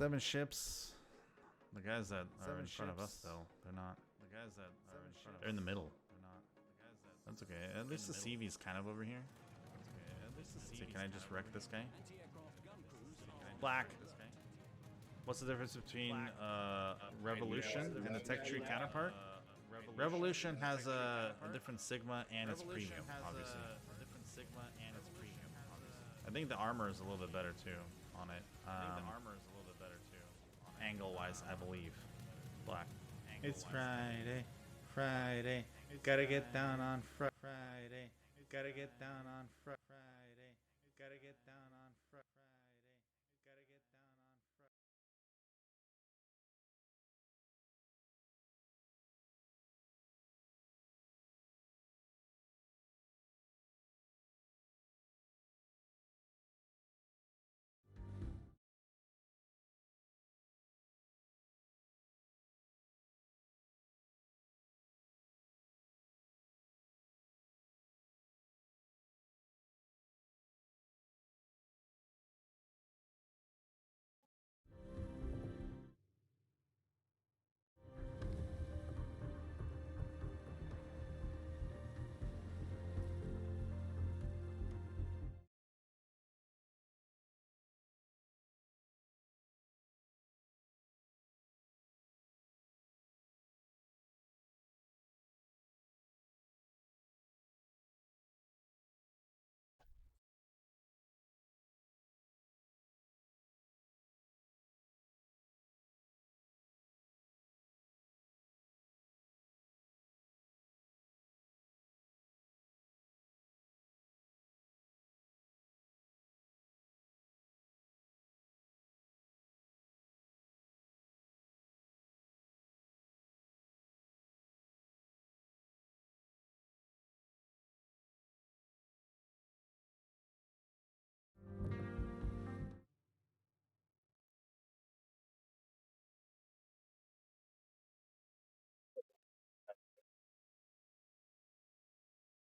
7 ships. The guys that are in front of us, though, they're not. The guys that are in front of us, they're in the middle. They're not. That's okay. At least the CV's kind of over here. So can I just wreck this guy? Black. What's the difference between Revolution and the Tech Tree counterpart? Revolution has a different Sigma and it's premium, obviously. I think the armor is a little bit better too on it. Angle-wise, I believe. Black. It's Friday, Friday. Gotta get down on Friday. Gotta get down on Friday. Gotta get down on Friday. Gotta get down on Friday.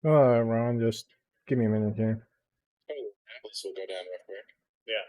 Ron, just give me a minute here. Oh, apples will go down real quick. Yeah.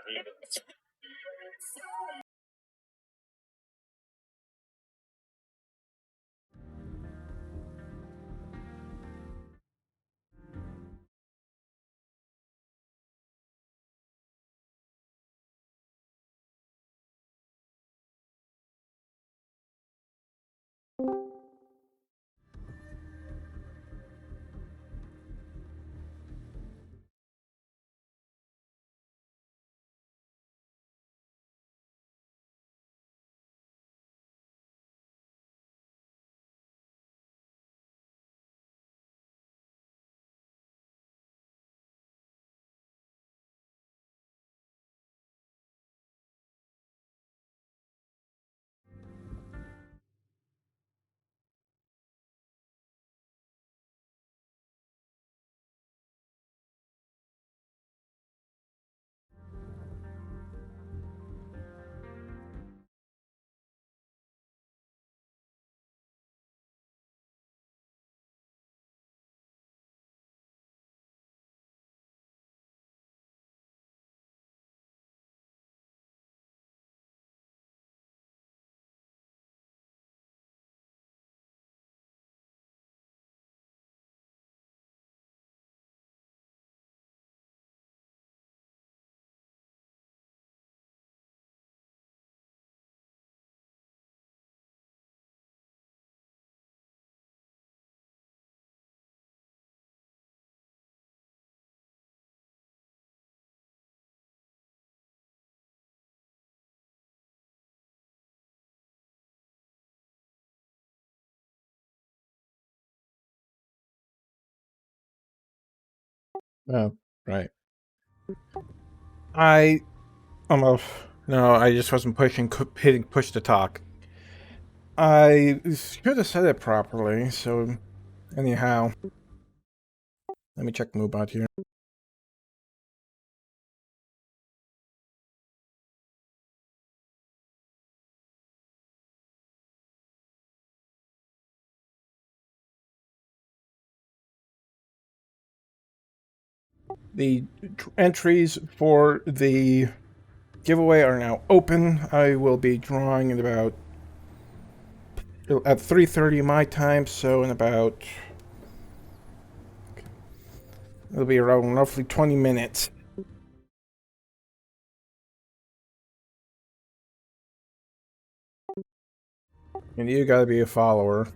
Oh, right. I almost no, I just wasn't hitting push to talk. I should have said it properly. So, anyhow, let me check Moobot here. The entries for the giveaway are now open. I will be drawing at about at 3:30 my time, so in about it'll be around roughly 20 minutes. And you gotta be a follower.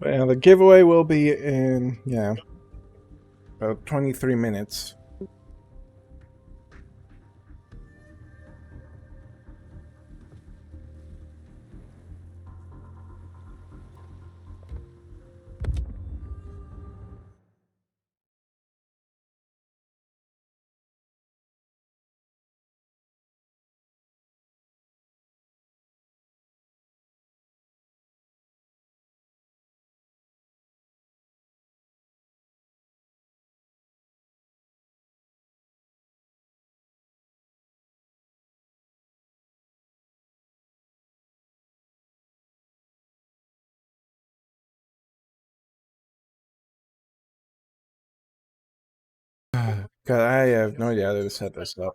And the giveaway will be in, yeah, about 23 minutes. God, I have no idea how to set this up.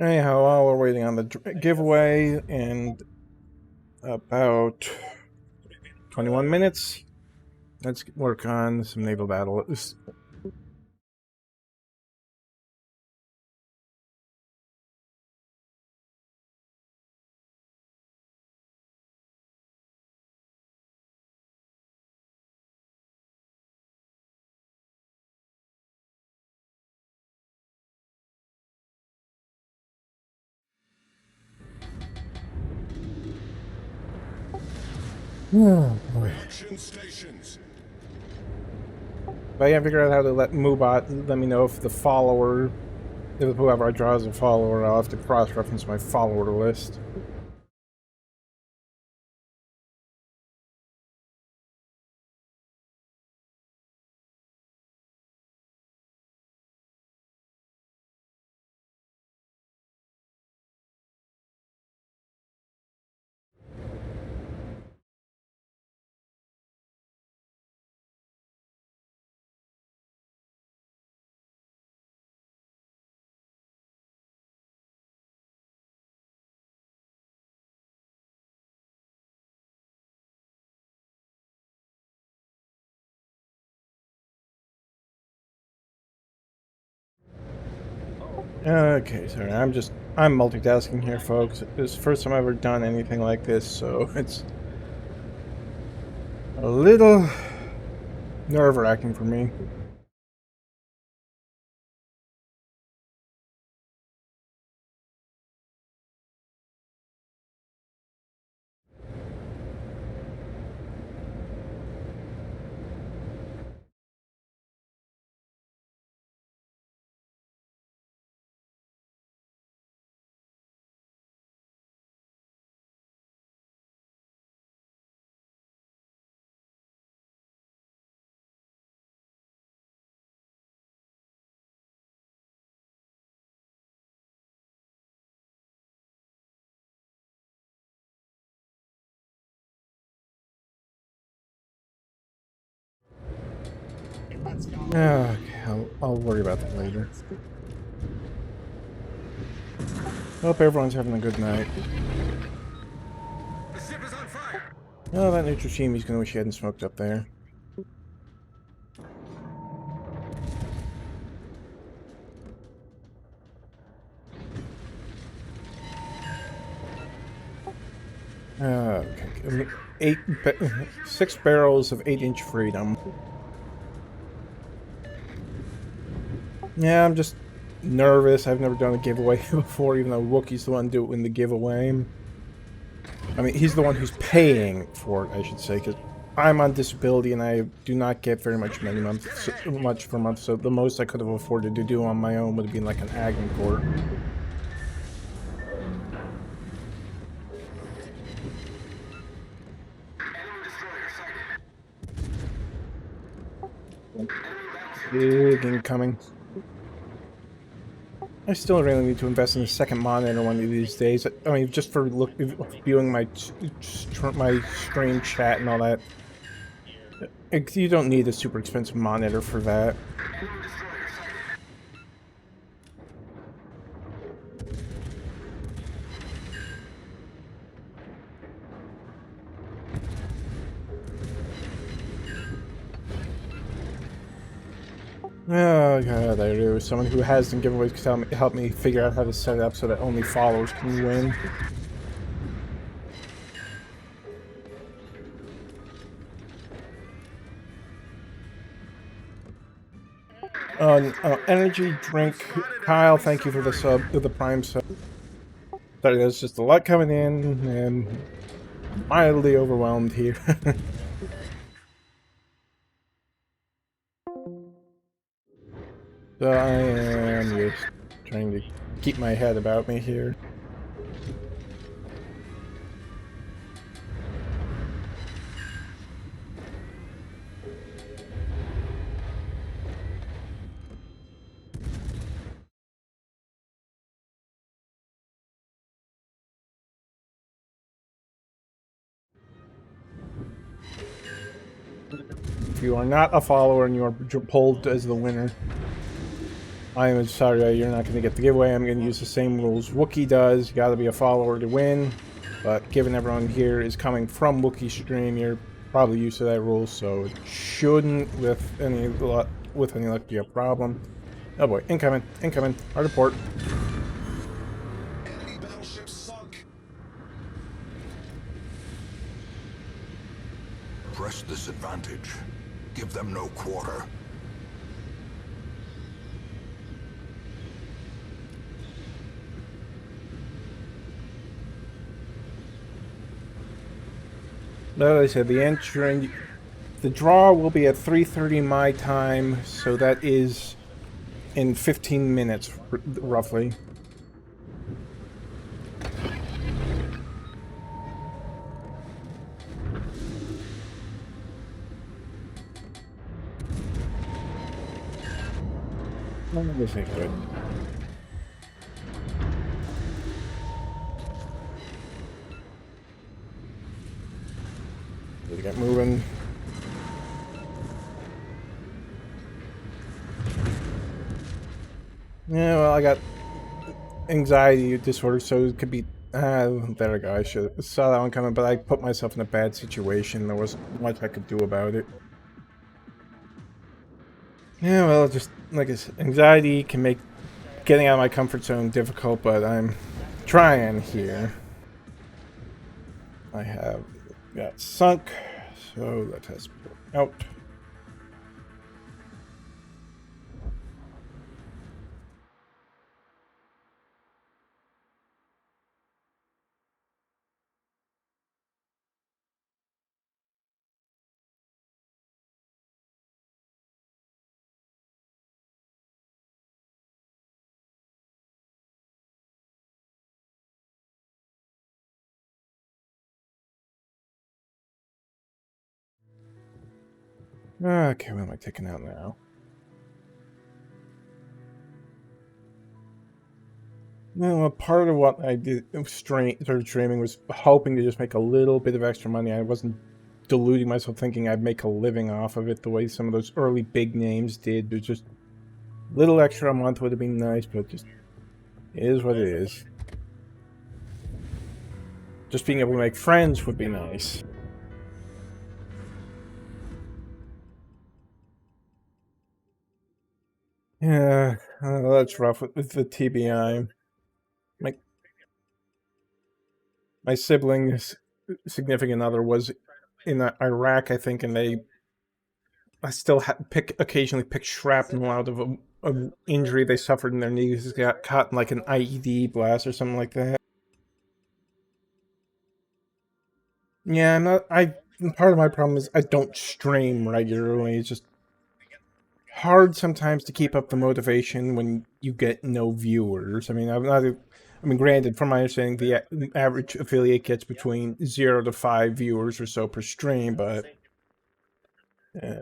Anyhow, while we're waiting on the giveaway in about 21 minutes, let's work on some naval battle. Oh, boy. If I can't figure out how to let Moobot let me know if the follower, if whoever I draw as a follower, I'll have to cross-reference my follower list. Okay, sorry, I'm multitasking here, folks. This is the first time I've ever done anything like this, so it's a little nerve-wracking for me. Okay, I'll worry about that later. Hope everyone's having a good night. The ship is on fire. Oh, that Nutrishimi's gonna wish he hadn't smoked up there. Okay. 6 barrels of 8-inch freedom. Yeah, I'm just nervous. I've never done a giveaway before, even though Wookie's the one doing the giveaway. I mean, he's the one who's paying for it, I should say, because I'm on disability and I do not get very much much per month. So the most I could have afforded to do on my own would have been like an Agricourt. Big incoming. I still really need to invest in a second monitor one of these days. I mean, just for viewing my stream chat and all that. You don't need a super expensive monitor for that. Oh god, there was someone who has done giveaways to help me figure out how to set it up so that only followers can win. Energy drink, Kyle. Thank you for the sub, the prime sub. There's just a lot coming in, and mildly overwhelmed here. So I am just trying to keep my head about me here. If you are not a follower and you are pulled as the winner, I am sorry you're not going to get the giveaway. I'm going to use the same rules Wookie does. You got to be a follower to win. But given everyone here is coming from Wookie stream, you're probably used to that rule, so it shouldn't, with any luck, be a problem. Oh boy, incoming, incoming. Hard to port. Enemy battleship sunk. Press this advantage. Give them no quarter. Like I said, the draw will be at 3:30 my time, so that is in 15 minutes, roughly. This ain't good. Gotta get moving. Yeah, well, I got anxiety disorder, so it could be... there we go. I should have saw that one coming, but I put myself in a bad situation. There wasn't much I could do about it. Yeah, well, just like I said, anxiety can make getting out of my comfort zone difficult, but I'm trying here. I have got sunk, so that has put out. Okay, what am I taking out now? No, a part of what I did started streaming was hoping to just make a little bit of extra money. I wasn't deluding myself thinking I'd make a living off of it the way some of those early big names did. There's just a little extra a month would have been nice, but just it is what it is. Just being able to make friends would be nice. Yeah, that's rough with the TBI. My siblings significant other was in Iraq, I think, and I still occasionally pick shrapnel out of a injury they suffered in their knees. Got caught in like an IED blast or something like that. Yeah, part of my problem is I don't stream regularly. It's just hard sometimes to keep up the motivation when you get no viewers. I mean, granted, from my understanding, the average affiliate gets between 0 to 5 viewers or so per stream, but yeah.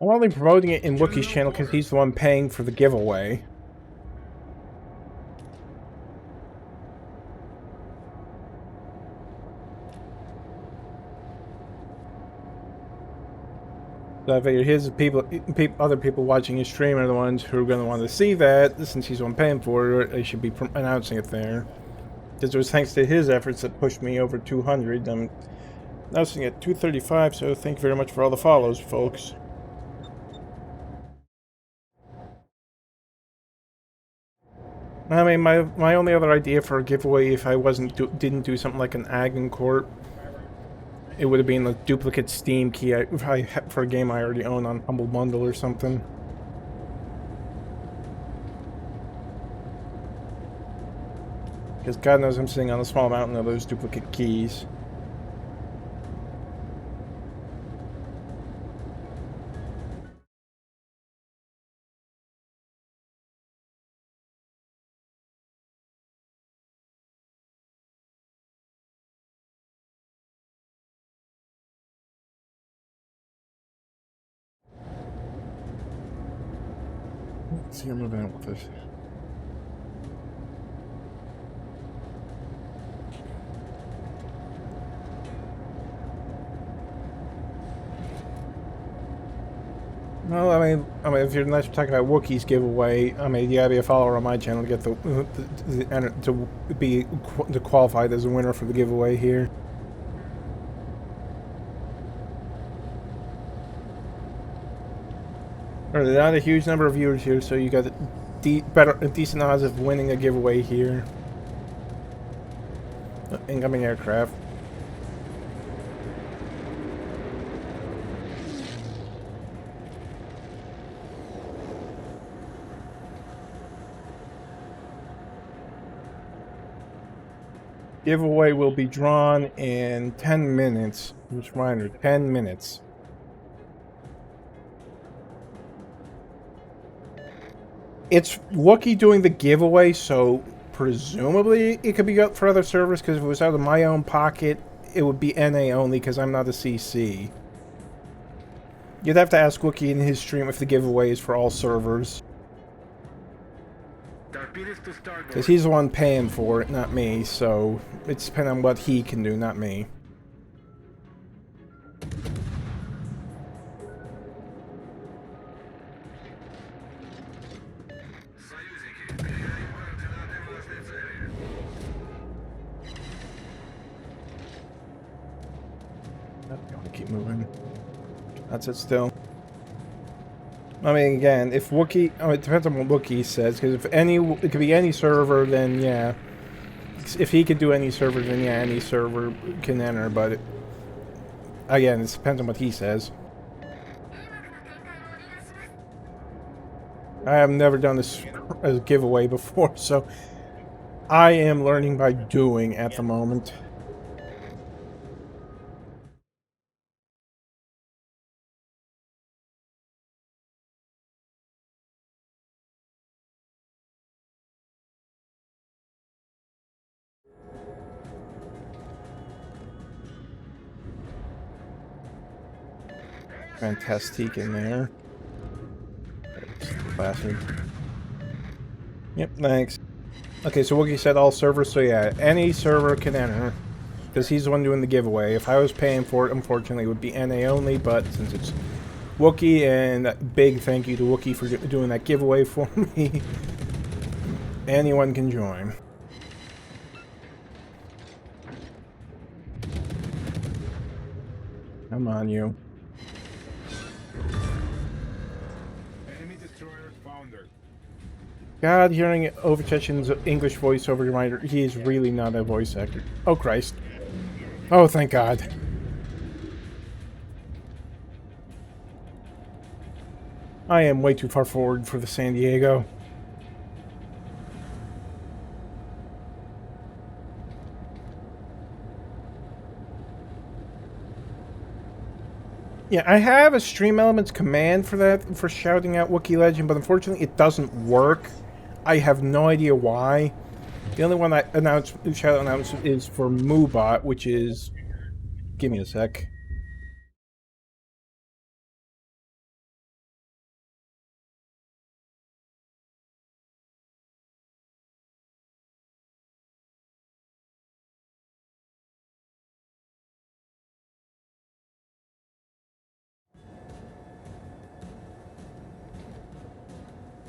I'm only promoting it in Wookie's channel because he's the one paying for the giveaway. So I figured other people watching his stream are the ones who are going to want to see that. Since he's the one paying for it, they should be announcing it there. Because it was thanks to his efforts that pushed me over 200. I'm announcing at 235, so thank you very much for all the follows, folks. I mean, my only other idea for a giveaway, if I didn't do something like an Agon Court, it would have been a duplicate Steam key for a game I already own on Humble Bundle or something. Because God knows I'm sitting on a small mountain of those duplicate keys. Let's see, I'm moving out with this. Well, I mean, if you're not talking about Wookie's giveaway, I mean, you gotta be a follower on my channel to get to qualify as a winner for the giveaway here. There's not a huge number of viewers here, so you got a decent odds of winning a giveaway here. Incoming aircraft. Giveaway will be drawn in 10 minutes. Just reminder, 10 minutes. It's Wookie doing the giveaway, so presumably it could be up for other servers, because if it was out of my own pocket, it would be NA only, because I'm not a CC. You'd have to ask Wookie in his stream if the giveaway is for all servers. Because he's the one paying for it, not me, so it's depending on what he can do, not me. Keep moving. That's it still. I mean, again, if Wookie... I mean, it depends on what Wookie says, because it could be any server, then yeah. If he could do any server, then yeah, any server can enter, but... again, it depends on what he says. I have never done this as a giveaway before, so... I am learning by doing at the moment. Fantastic in there. Bastard. Yep, thanks. Okay, so Wookie said all servers, so yeah, any server can enter. Because he's the one doing the giveaway. If I was paying for it, unfortunately, it would be NA only, but since it's Wookie, and big thank you to Wookie for doing that giveaway for me, anyone can join. Come on, you. Enemy destroyer founder. God, hearing Overchechen's English voiceover reminder, he is really not a voice actor. Oh, Christ. Oh, thank God. I am way too far forward for the San Diego. Yeah, I have a Stream Elements command for that, for shouting out WookieLegend, but unfortunately it doesn't work. I have no idea why. The only one I shout announce is for Moobot, which is... Give me a sec.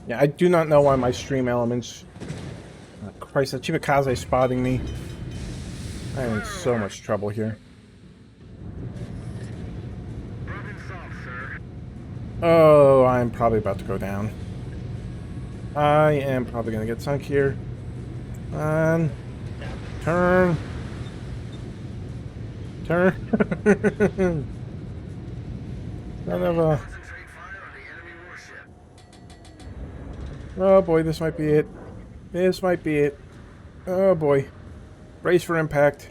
Yeah, I do not know why my Stream Elements... Christ, that Chimikaze spotting me. I am in so much trouble here. Oh, I'm probably about to go down. I am probably going to get sunk here. On. Turn. Turn. Son of a... Oh boy, this might be it. This might be it. Oh boy. Brace for impact.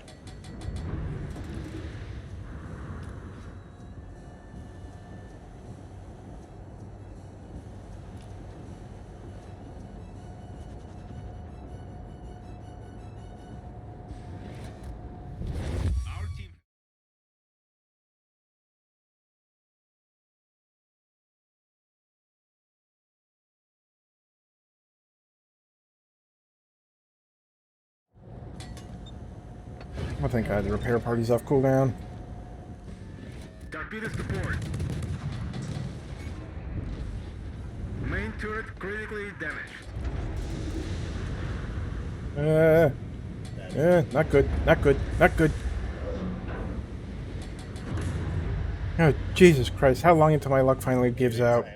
I think I had the repair parties off cooldown. Torpedo support. Main turret critically damaged. Not good. Not good. Not good. Oh, Jesus Christ. How long until my luck finally gives out?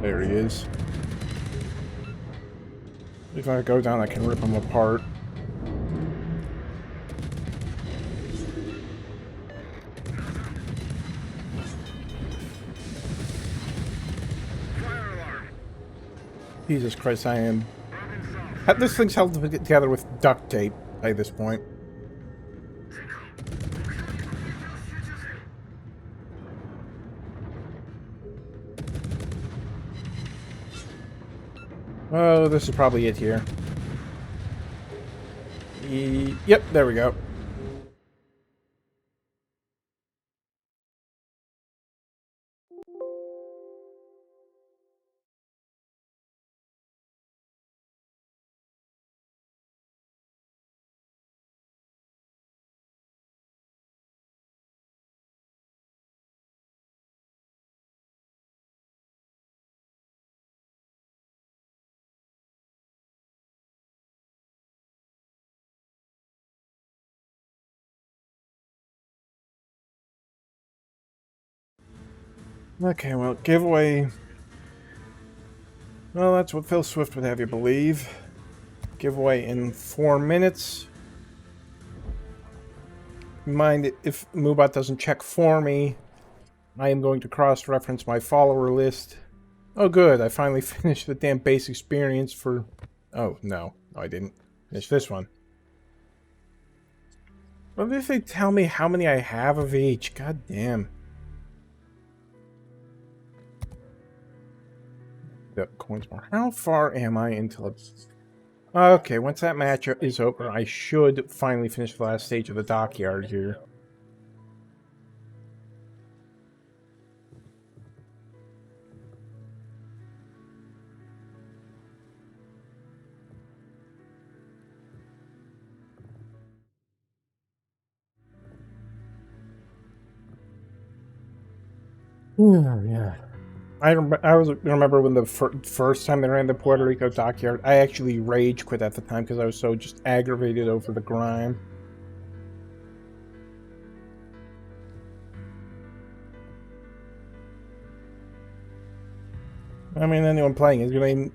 There he is. If I go down, I can rip him apart. Fire alarm. Jesus Christ, I am... This thing's held together with duct tape by this point. Oh, this is probably it here. Yep, there we go. Okay, well, giveaway... Well, that's what Phil Swift would have you believe. Giveaway in 4 minutes. Mind if Moobot doesn't check for me, I am going to cross-reference my follower list. Oh good, I finally finished the damn base experience for... Oh, no. No, I didn't. Finish this one. What if they tell me how many I have of each? God damn. the coins more. How far am I until it's... Okay, once that match is over, I should finally finish the last stage of the dockyard here. Yeah. I remember when the first time they ran the Puerto Rico dockyard, I actually rage quit at the time because I was so just aggravated over the grime. I mean, anyone playing it, I mean,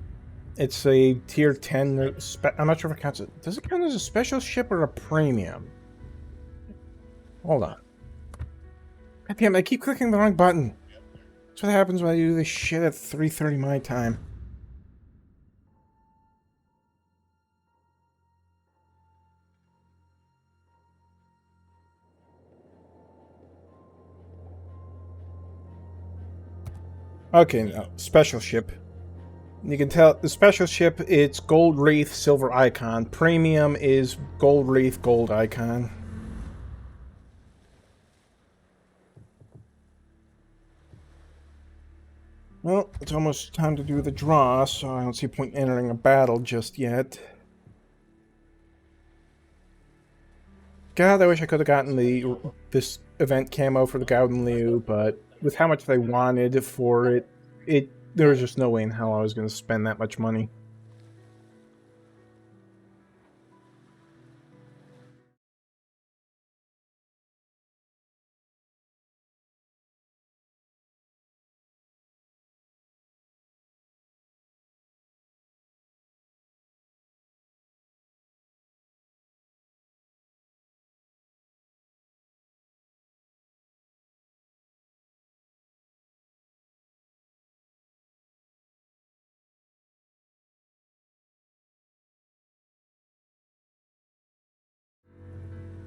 it's a tier 10. I'm not sure if it counts. Does it count as a special ship or a premium? Hold on. God damn, I keep clicking the wrong button. That's what happens when I do this shit at 3:30 my time. Okay, now, special ship. You can tell the special ship, it's gold wreath, silver icon. Premium is gold wreath, gold icon. Well, it's almost time to do the draw, so I don't see a point in entering a battle just yet. God, I wish I could have gotten this event camo for the Gauden Liu, but with how much they wanted for it, there was just no way in hell I was going to spend that much money.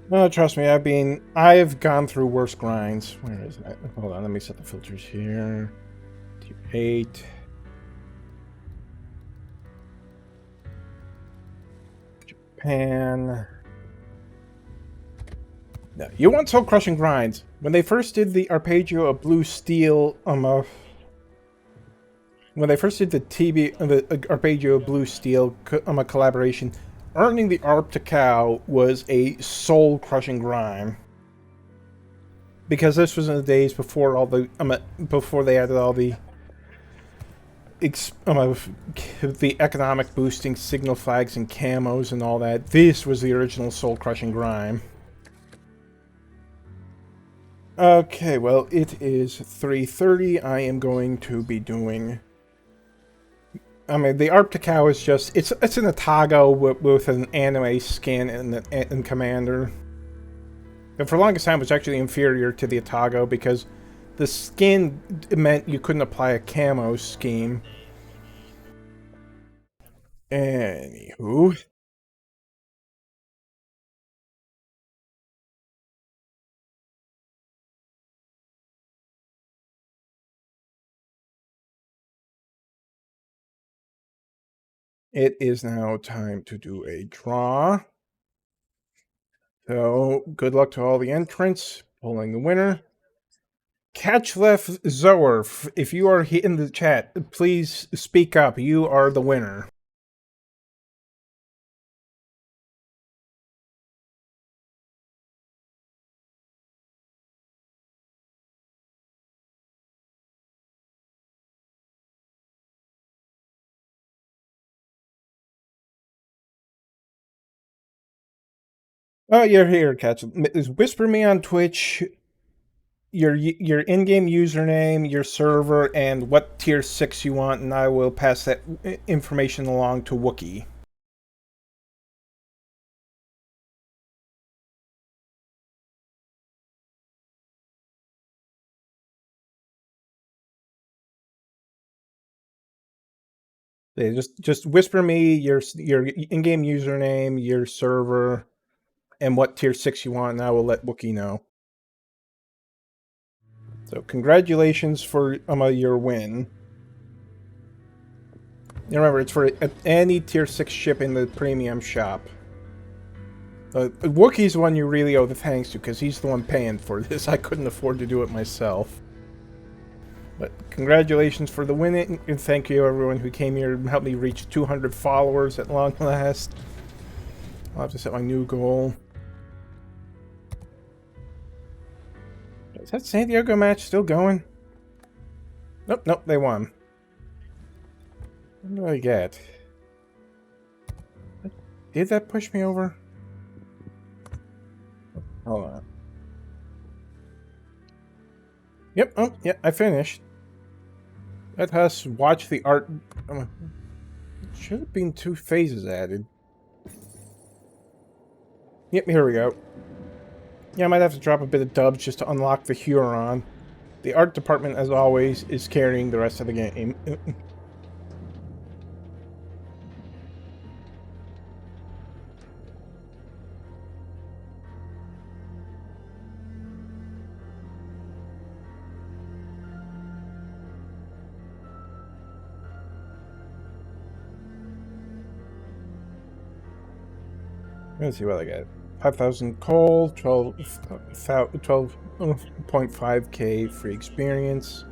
No, trust me, I've gone through worse grinds. Where is that? Hold on, let me set the filters here. Tier 8. Japan. No, you want soul crushing grinds. When they first did the Arpeggio of Blue Steel, when they first did the Arpeggio of Blue Steel collaboration, earning the ARP to cow was a soul-crushing grind. Because this was in the days before before they added all the economic boosting signal flags and camos and all that. This was the original soul-crushing grind. Okay, well, it is 3:30. I am going to be doing... I mean, the ARP to cow is just... It's an Atago with an anime skin and commander. And for the longest time, it was actually inferior to the Atago because the skin meant you couldn't apply a camo scheme. Anywho... It is now time to do a draw. So, good luck to all the entrants. Pulling the winner. Catchlef Zoer, if you are in the chat, please speak up. You are the winner. Oh, you're here, Catch. Whisper me on Twitch your in-game username, your server, and what tier 6 you want, and I will pass that information along to Wookie. Yeah, just whisper me your in-game username, your server, and what tier 6 you want, and I will let Wookie know. So congratulations for your win. You remember, it's for any tier 6 ship in the premium shop. Wookie's the one you really owe the thanks to, because he's the one paying for this. I couldn't afford to do it myself. But congratulations for the winning, and thank you everyone who came here and helped me reach 200 followers at long last. I'll have to set my new goal. Is that San Diego match still going? Nope, nope, they won. What do I get? Did that push me over? Hold on. Yep, oh, yeah, I finished. Let us watch the art. Should have been 2 phases added. Yep, here we go. Yeah, I might have to drop a bit of dubs just to unlock the Huron. The art department, as always, is carrying the rest of the game. Let's see what I got. 5,000 coal, 12.5k free experience.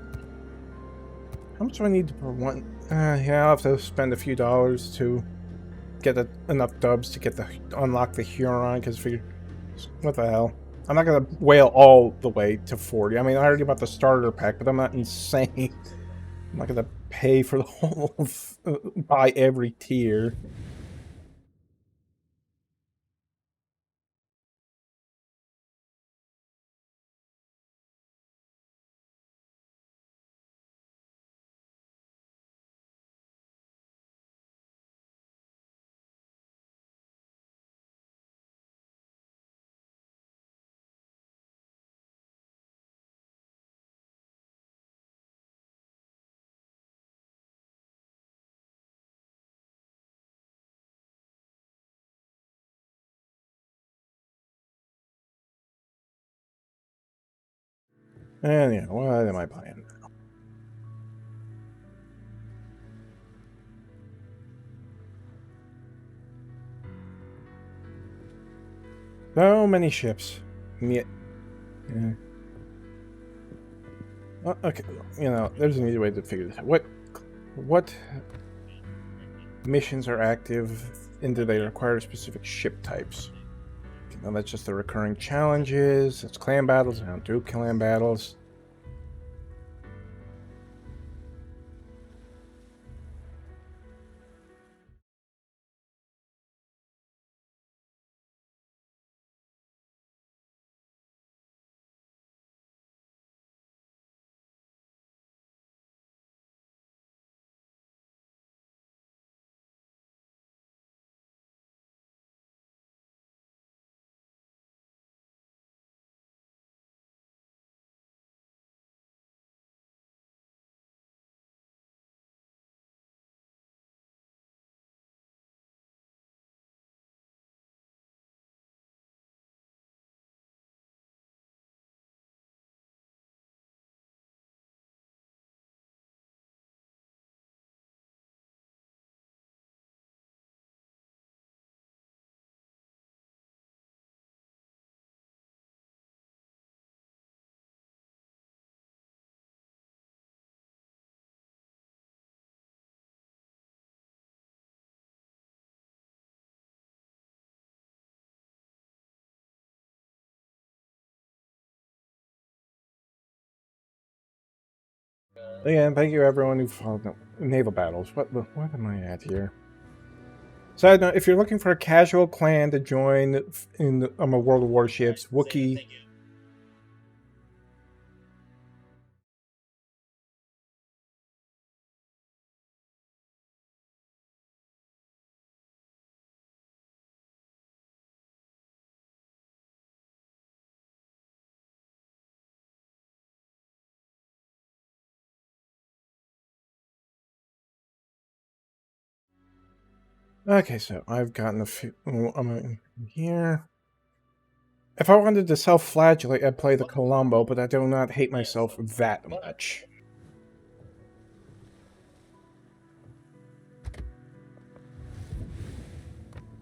How much do I need per one? Yeah, I'll have to spend a few dollars to get enough dubs to get unlock the Huron, because figure, what the hell? I'm not gonna whale all the way to 40. I mean, I already bought the starter pack, but I'm not insane. I'm not gonna pay for the whole buy every tier. And yeah, what am I buying? So many ships. Yeah. Oh, okay, you know, there's an easy way to figure this out. What missions are active, and do they require specific ship types? Okay, now that's just the recurring challenges. It's clan battles. I don't do clan battles. Again, thank you everyone who followed naval battles. What am I at here? Side note, if you're looking for a casual clan to join in a World of Warships, Wookie. Okay, so I've gotten a few. I'm here. If I wanted to self-flagellate, I'd play the Colombo, but I do not hate myself that much.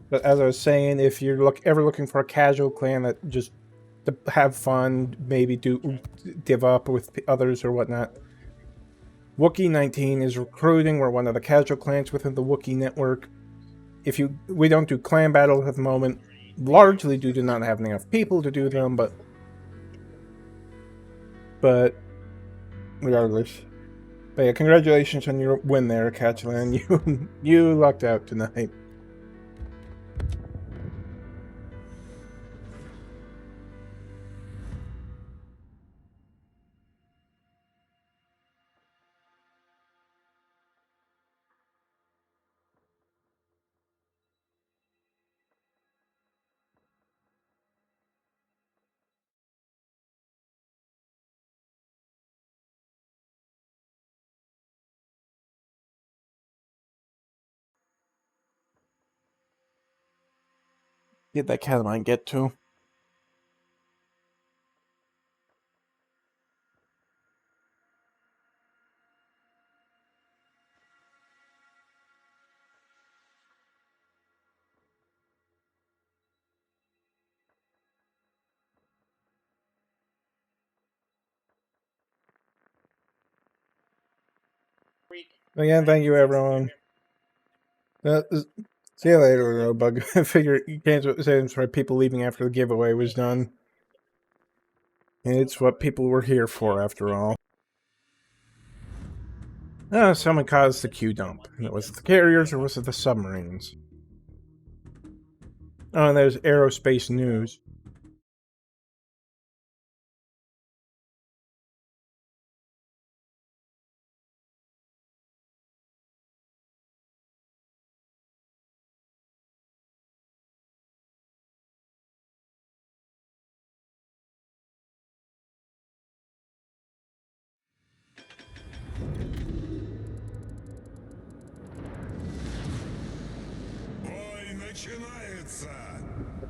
But as I was saying, if you're ever looking for a casual clan that just to have fun, maybe div up with others or whatnot, WookieLegend is recruiting. We're one of the casual clans within the Wookiee network. We don't do clan battles at the moment, largely due to not having enough people to do them, but regardless. But yeah, congratulations on your win there, Catchland. You lucked out tonight. Get that cat of mine get to. Again, thank you everyone. See you later, Robug. I figure you can't say this for people leaving after the giveaway was done. It's what people were here for, after all. Someone caused the Q dump. Was it the carriers or was it the submarines? Oh, and there's aerospace news.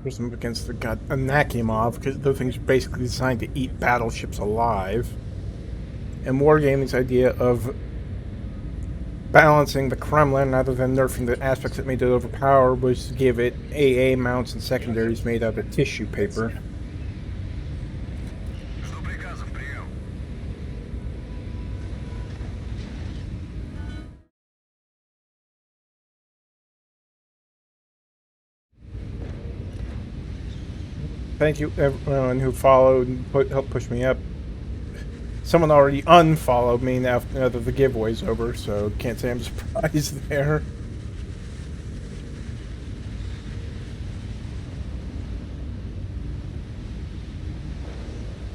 There's them against the god Anakimov, because those things are basically designed to eat battleships alive. And Wargaming's idea of balancing the Kremlin rather than nerfing the aspects that made it overpower was to give it AA mounts and secondaries made out of tissue paper. Thank you everyone who followed and helped push me up. Someone already unfollowed me now that the giveaway's over, so can't say I'm surprised there.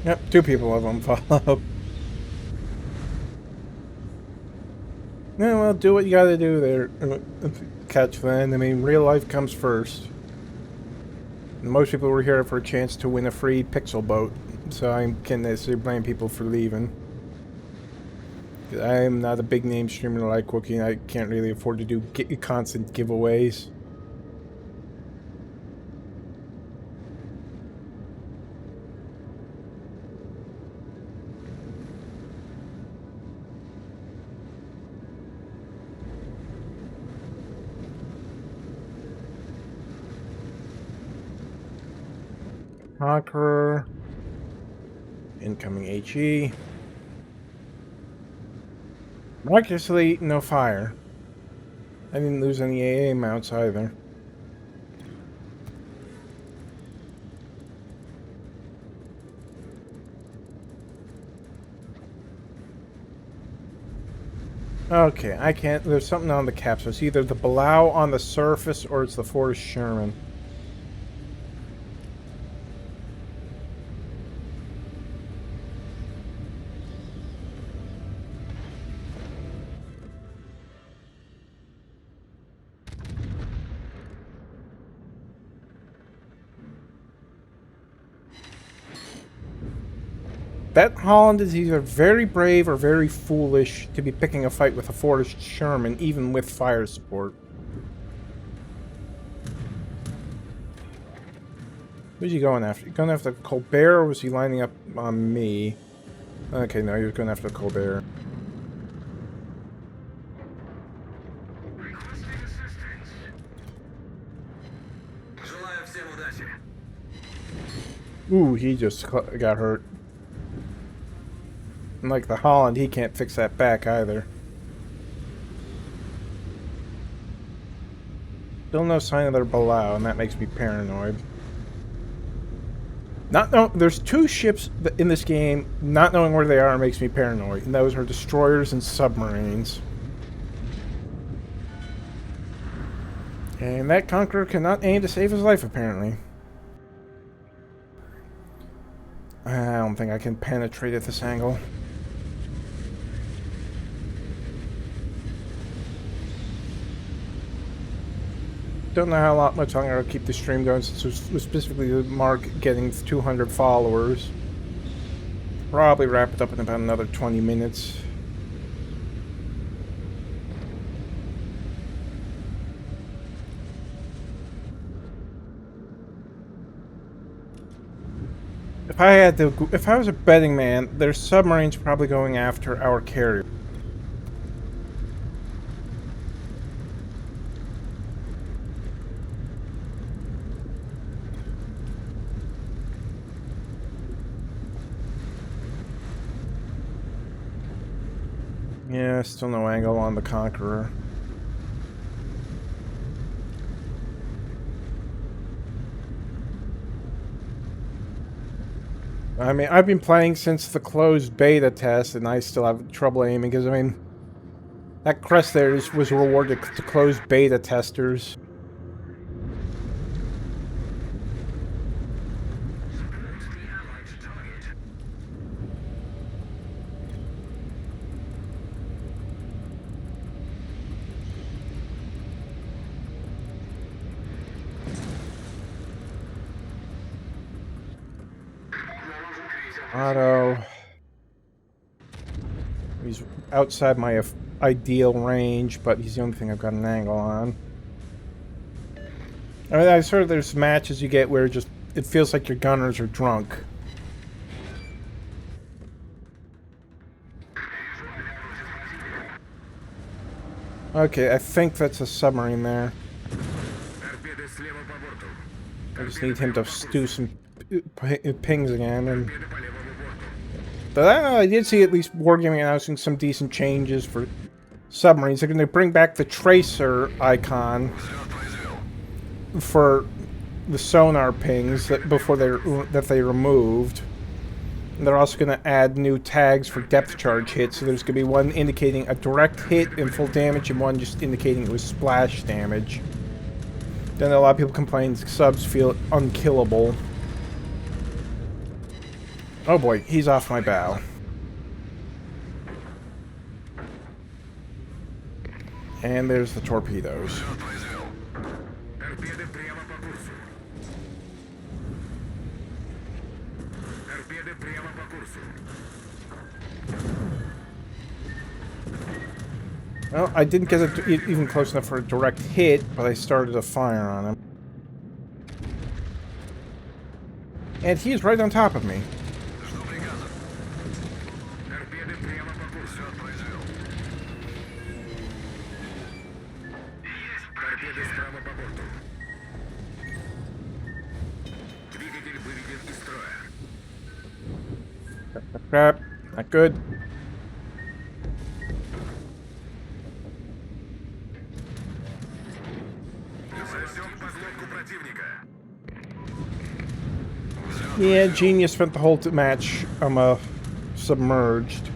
Yep, 2 people have unfollowed. Yeah, well, do what you gotta do there, Catchland. I mean, real life comes first. Most people were here for a chance to win a free pixel boat, so I can't necessarily blame people for leaving. I'm not a big name streamer like Wookie, and I can't really afford to do constant giveaways. Conqueror. Incoming HE. Miraculously, no fire. I didn't lose any AA mounts either. Okay, I can't. There's something on the capsule. It's either the Balau on the surface or it's the Forrest Sherman. Bet Holland is either very brave or very foolish to be picking a fight with a Forrest Sherman, even with fire support. Who's he going after? Going after Colbert, or was he lining up on me? Okay, no, he was going after Colbert. Ooh, he just got hurt. And like the Holland, he can't fix that back either. Still no sign of their below, and that makes me paranoid. There's two ships in this game. Not knowing where they are makes me paranoid, and those are destroyers and submarines. And that Conqueror cannot aim to save his life, apparently. I don't think I can penetrate at this angle. Don't know how much longer I'll keep the stream going, since it was specifically the mark getting 200 followers. Probably wrap it up in about another 20 minutes. If I was a betting man, there's submarines probably going after our carrier. Yeah, still no angle on the Conqueror. I mean, I've been playing since the closed beta test, and I still have trouble aiming, because, I mean, that crest there was rewarded to closed beta testers. Auto. He's outside my ideal range, but he's the only thing I've got an angle on. I mean, I've heard there's matches you get where it feels like your gunners are drunk. Okay, I think that's a submarine there. I just need him to do some pings again, and but I did see at least Wargaming announcing some decent changes for submarines. They're going to bring back the tracer icon for the sonar pings that they removed. And they're also going to add new tags for depth charge hits. So there's going to be one indicating a direct hit and full damage, and one just indicating it was splash damage. Then a lot of people complain subs feel unkillable. Oh boy, he's off my bow. And there's the torpedoes. Well, I didn't get it even close enough for a direct hit, but I started a fire on him. And he's right on top of me. Crap. Not good. Yeah, Genius spent the whole match submerged.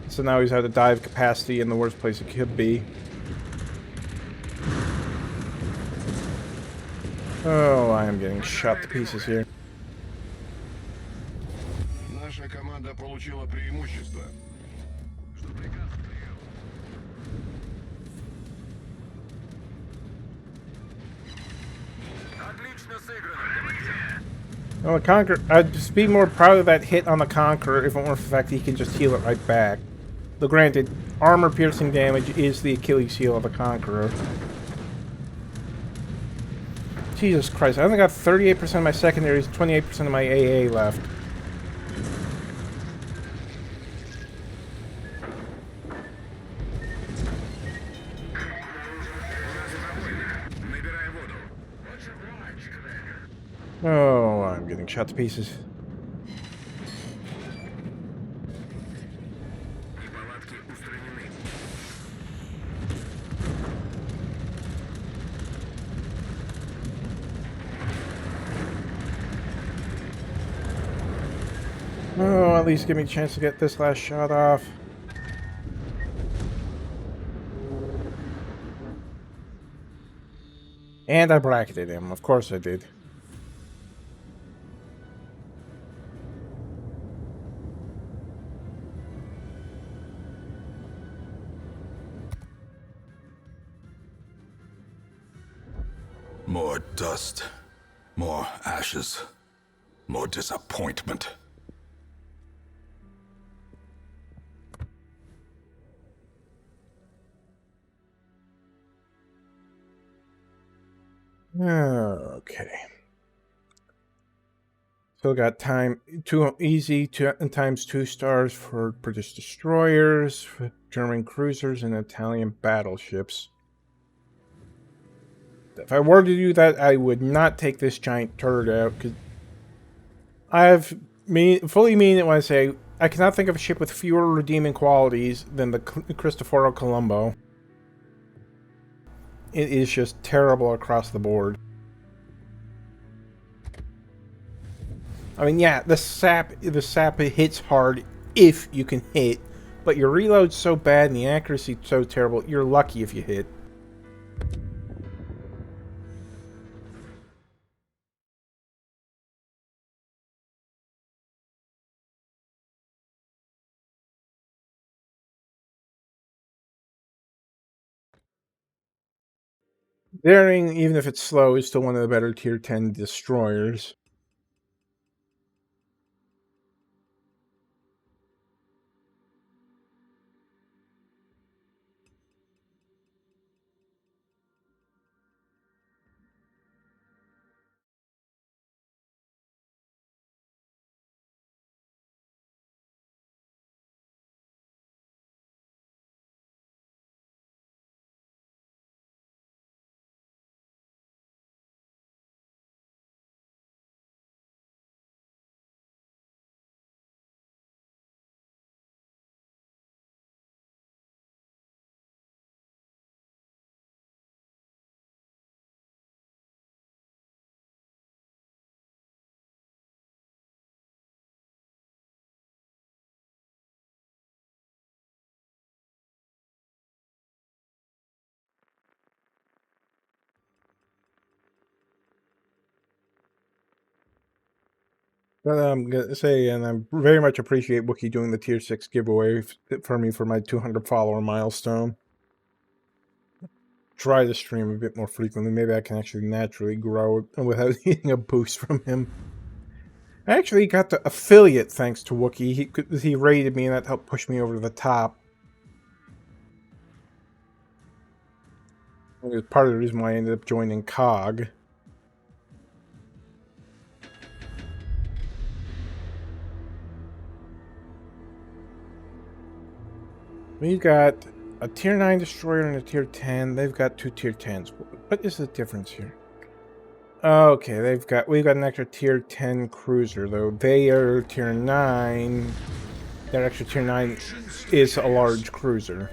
So now he's out of dive capacity in the worst place it could be. Oh, I am getting shot to pieces here. Наша команда получила преимущество. Отлично сыграно. Well, the Conqueror, I'd just be more proud of that hit on the Conqueror if it weren't for the fact that he can just heal it right back. Though granted, armor-piercing damage is the Achilles heel of the Conqueror. Jesus Christ, I only got 38% of my secondaries and 28% of my AA left. Oh, I'm getting shot to pieces. Oh, at least give me a chance to get this last shot off. And I bracketed him. Of course I did. More dust, more ashes, more disappointment. Okay. Still got time. Easy times 2 stars for British destroyers, for German cruisers, and Italian battleships. If I were to do that, I would not take this giant turret out, because fully mean it when I say I cannot think of a ship with fewer redeeming qualities than the Cristoforo Colombo. It is just terrible across the board. I mean, yeah, the sap hits hard if you can hit, but your reload's so bad and the accuracy's so terrible, you're lucky if you hit. Daring, even if it's slow, is still one of the better tier 10 destroyers. But I'm gonna say, and I very much appreciate Wookie doing the tier 6 giveaway for me for my 200 follower milestone. Try to stream a bit more frequently. Maybe I can actually naturally grow without needing a boost from him. I actually got the affiliate thanks to Wookie. He rated me and that helped push me over to the top. It was part of the reason why I ended up joining COG. We've got a tier 9 destroyer and a tier 10. They've got 2 tier 10s. What is the difference here? Okay, we've got an extra tier 10 cruiser though. They are tier 9. Their extra tier 9 is a large cruiser.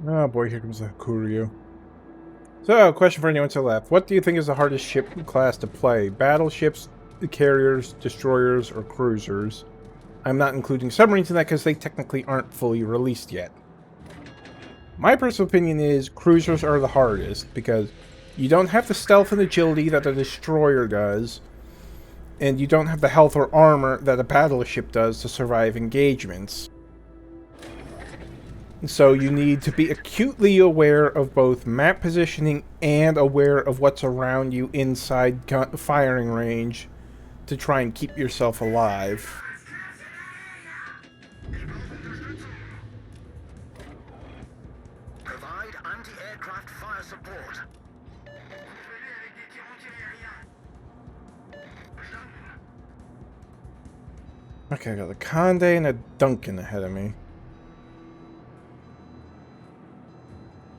Oh boy, here comes the Kuryu. So, question for anyone to the left. What do you think is the hardest ship class to play? Battleships, carriers, destroyers, or cruisers? I'm not including submarines in that because they technically aren't fully released yet. My personal opinion is cruisers are the hardest because you don't have the stealth and agility that a destroyer does, and you don't have the health or armor that a battleship does to survive engagements. So you need to be acutely aware of both map positioning and aware of what's around you inside firing range to try and keep yourself alive. Provide anti-aircraft fire support. Okay, I got a Conde and a Duncan ahead of me.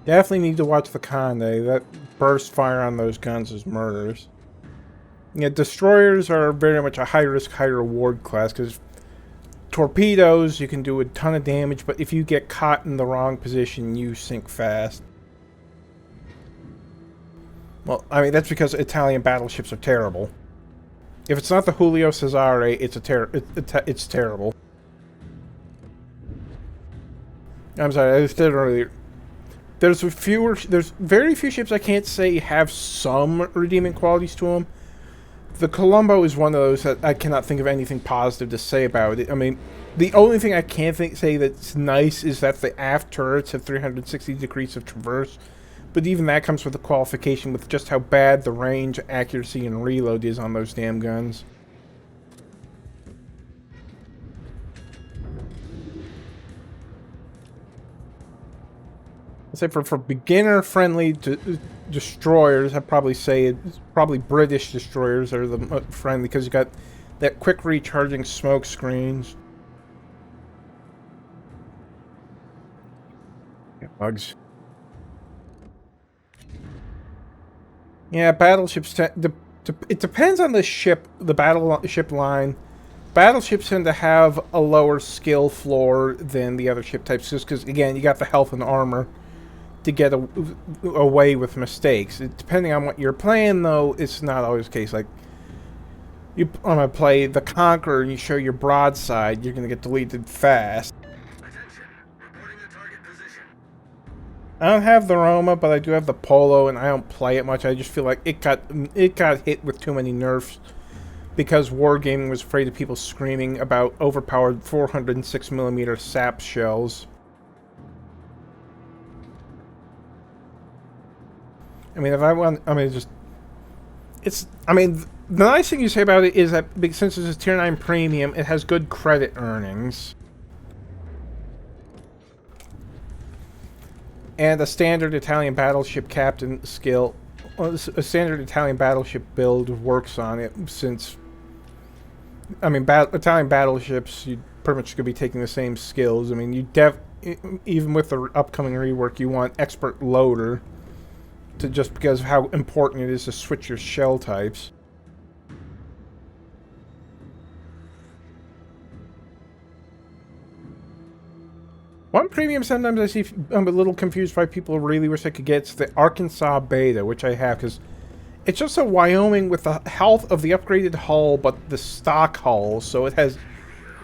Definitely need to watch the Conde. That burst fire on those guns is murders. Yeah, destroyers are very much a high-risk, high-reward class, because torpedoes, you can do a ton of damage, but if you get caught in the wrong position, you sink fast. Well, I mean, that's because Italian battleships are terrible. If it's not the Julio Cesare, it's it's terrible. I'm sorry, I said earlier. There's very few ships I can't say have some redeeming qualities to them. The Colombo is one of those that I cannot think of anything positive to say about it. I mean, the only thing I can say that's nice is that the aft turrets have 360 degrees of traverse. But even that comes with a qualification with just how bad the range, accuracy, and reload is on those damn guns. I'd say for beginner-friendly destroyers, I'd probably say it's probably British destroyers are the friendly, because you got that quick recharging smoke screens. Get bugs. Yeah, battleships. It depends on the ship, the battleship line. Battleships tend to have a lower skill floor than the other ship types, just because, again, you got the health and armor to get away with mistakes. Depending on what you're playing, though, it's not always the case. Like, you want to play the Conqueror and you show your broadside, you're going to get deleted fast. I don't have the Roma, but I do have the Polo, and I don't play it much. I just feel like it got hit with too many nerfs because Wargaming was afraid of people screaming about overpowered 406mm sap shells. I mean, the nice thing you say about it is that since it's a Tier 9 premium, it has good credit earnings. And a standard Italian battleship captain skill, a standard Italian battleship build works on it, since, I mean, Italian battleships, you pretty much could be taking the same skills. I mean, even with the upcoming rework, you want expert loader, just because of how important it is to switch your shell types. One premium sometimes I see I'm a little confused why people really wish I could get is the Arkansas Beta, which I have, because it's just a Wyoming with the health of the upgraded hull, but the stock hull, so it has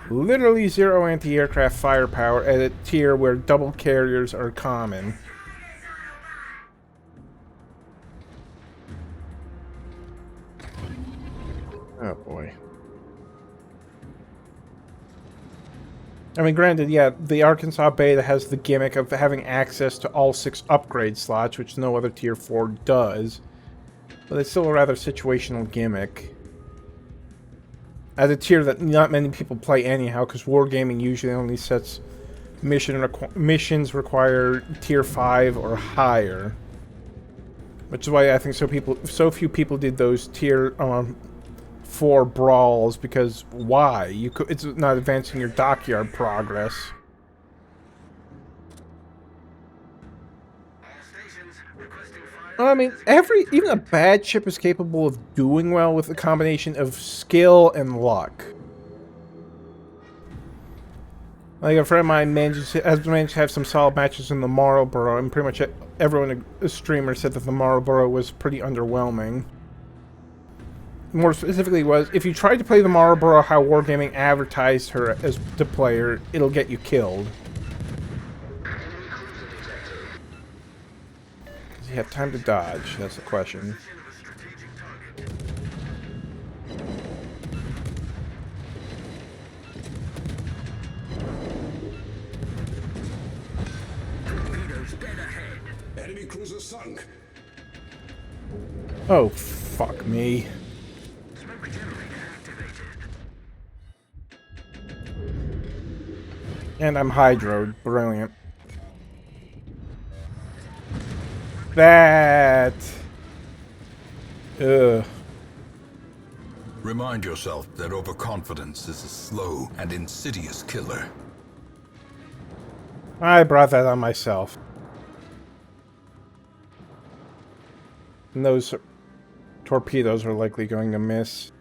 literally zero anti-aircraft firepower at a tier where double carriers are common. Oh boy. I mean, granted, yeah, the Arkansas Beta has the gimmick of having access to all 6 upgrade slots, which no other Tier 4 does. But it's still a rather situational gimmick. At a tier that not many people play anyhow, because Wargaming usually only sets missions require Tier 5 or higher. Which is why I think so few people did those Tier 4 brawls, because why? It's not advancing your dockyard progress. Well, I mean, even a bad ship is capable of doing well with a combination of skill and luck. Like, a friend of mine has managed to have some solid matches in the Marlboro, and pretty much everyone, a streamer, said that the Marlboro was pretty underwhelming. more specifically was, if you tried to play the Marlboro how Wargaming advertised her as the player, it'll get you killed. Does he have time to dodge? That's the question. Enemy cruiser sunk. Oh, fuck me. And I'm hydroed. Brilliant. That... Ugh. Remind yourself that overconfidence is a slow and insidious killer. I brought that on myself. And those torpedoes are likely going to miss.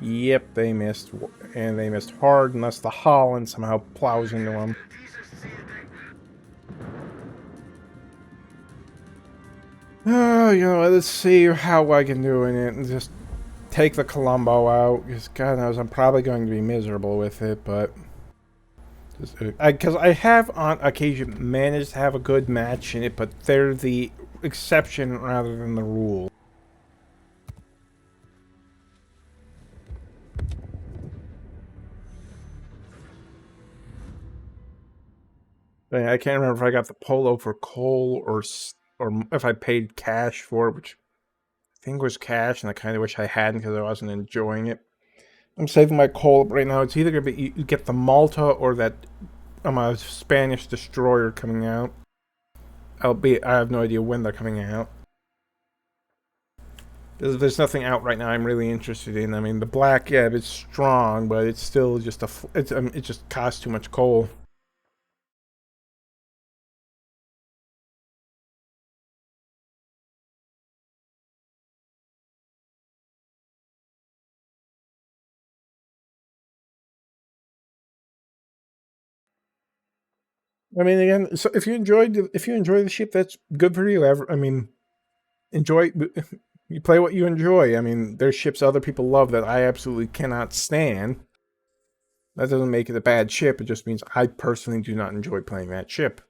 Yep, they missed. And they missed hard unless the Holland somehow plows into them. Oh, you know, let's see how I can do in it and just take the Colombo out. Because God knows I'm probably going to be miserable with it, but... Because I have on occasion managed to have a good match in it, but they're the exception rather than the rule. I can't remember if I got the Polo for coal or if I paid cash for it, which I think was cash, and I kind of wish I hadn't because I wasn't enjoying it. I'm saving my coal right now. It's either going to be you get the Malta or that a Spanish destroyer coming out. I have no idea when they're coming out. There's nothing out right now I'm really interested in. I mean, the black, yeah, it's strong, but it's still just it just costs too much coal. I mean, again, so if you enjoy the ship, that's good for you. I mean, enjoy. You play what you enjoy. I mean, there's ships other people love that I absolutely cannot stand. That doesn't make it a bad ship. It just means I personally do not enjoy playing that ship.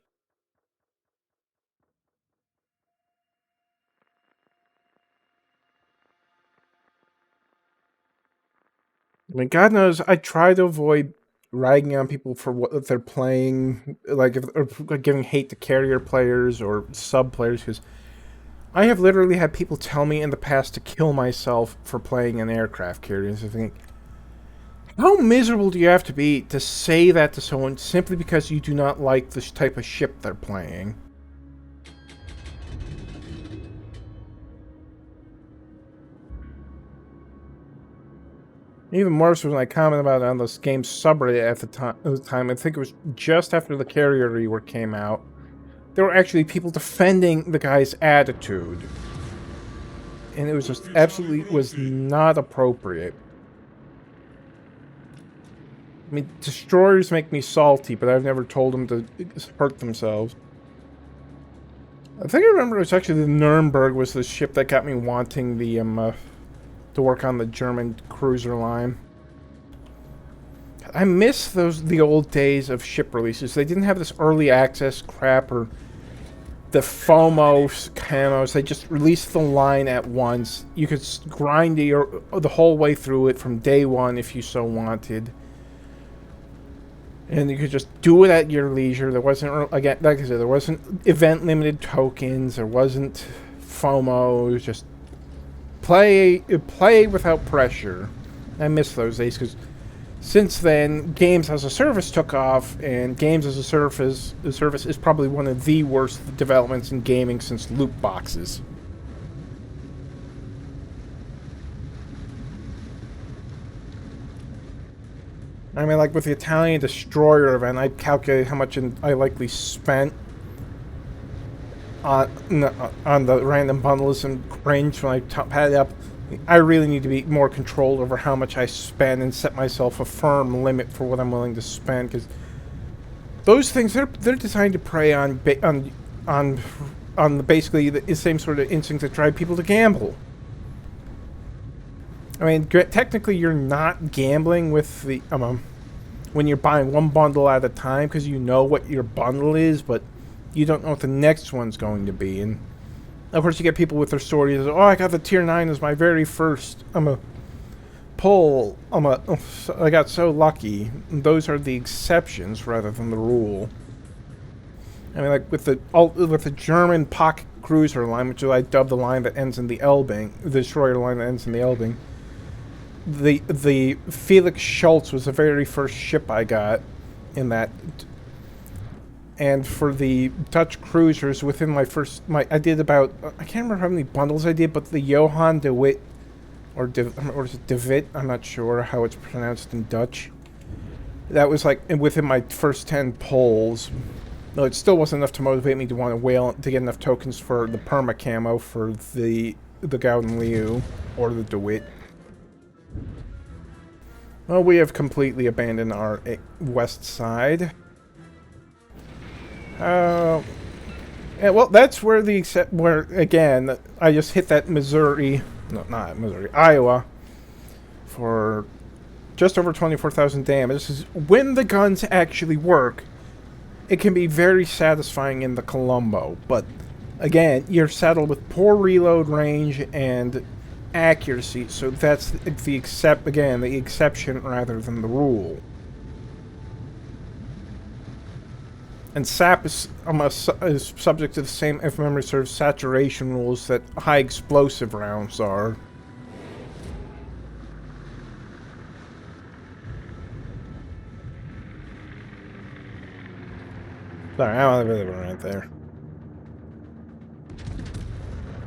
I mean, God knows, I try to avoid ragging on people for what they're playing, like or giving hate to carrier players or sub players, because I have literally had people tell me in the past to kill myself for playing an aircraft carrier. And so I think, how miserable do you have to be to say that to someone simply because you do not like this type of ship they're playing? Even worse was when I commented about it on this game's subreddit at the time. I think it was just after the carrier rework came out. There were actually people defending the guy's attitude. And it was just absolutely was not appropriate. I mean, destroyers make me salty, but I've never told them to hurt themselves. I think I remember it was actually the Nuremberg was the ship that got me wanting the to work on the German cruiser line. I miss the old days of ship releases. They didn't have this early access crap or the FOMO camos. They just released the line at once. You could grind the whole way through it from day one if you so wanted. And you could just do it at your leisure. There wasn't, again, like I said, there wasn't event-limited tokens. There wasn't FOMO. It was just play without pressure. I miss those days because since then, games as a service took off, and games as a service is probably one of the worst developments in gaming since loot boxes. I mean, like with the Italian destroyer event, I calculated how much I likely spent on the random bundles and cringe when I had it up. I really need to be more controlled over how much I spend and set myself a firm limit for what I'm willing to spend, because those things they're designed to prey on on basically the same sort of instinct that drive people to gamble. I mean, technically you're not gambling with the when you're buying one bundle at a time, because you know what your bundle is, but you don't know what the next one's going to be. And of course you get people with their stories, oh, I got the tier 9 as my very first pull. I got so lucky. And those are the exceptions rather than the rule. I mean, like with the German pocket cruiser line, which I dub the line that ends in the Elbing, the destroyer line that ends in the Elbing. The Felix Schultz was the very first ship I got in that. And for the Dutch cruisers, within I did about, I can't remember how many bundles I did, but the Johan de Witt, or is it de Witt? I'm not sure how it's pronounced in Dutch. That was like within my first 10 pulls. No, it still wasn't enough to motivate me to want to whale to get enough tokens for the perma camo for the Gouden Liu or the de Witt. Well, we have completely abandoned our west side. Yeah, well, that's where again, I just hit that Iowa for just over 24,000 damage. This is when the guns actually work. It can be very satisfying in the Colombo, but again, you're saddled with poor reload range and accuracy, so that's the exception rather than the rule. And SAP is subject to the same, if memory serves, saturation rules that high explosive rounds are. Sorry, I don't really right there.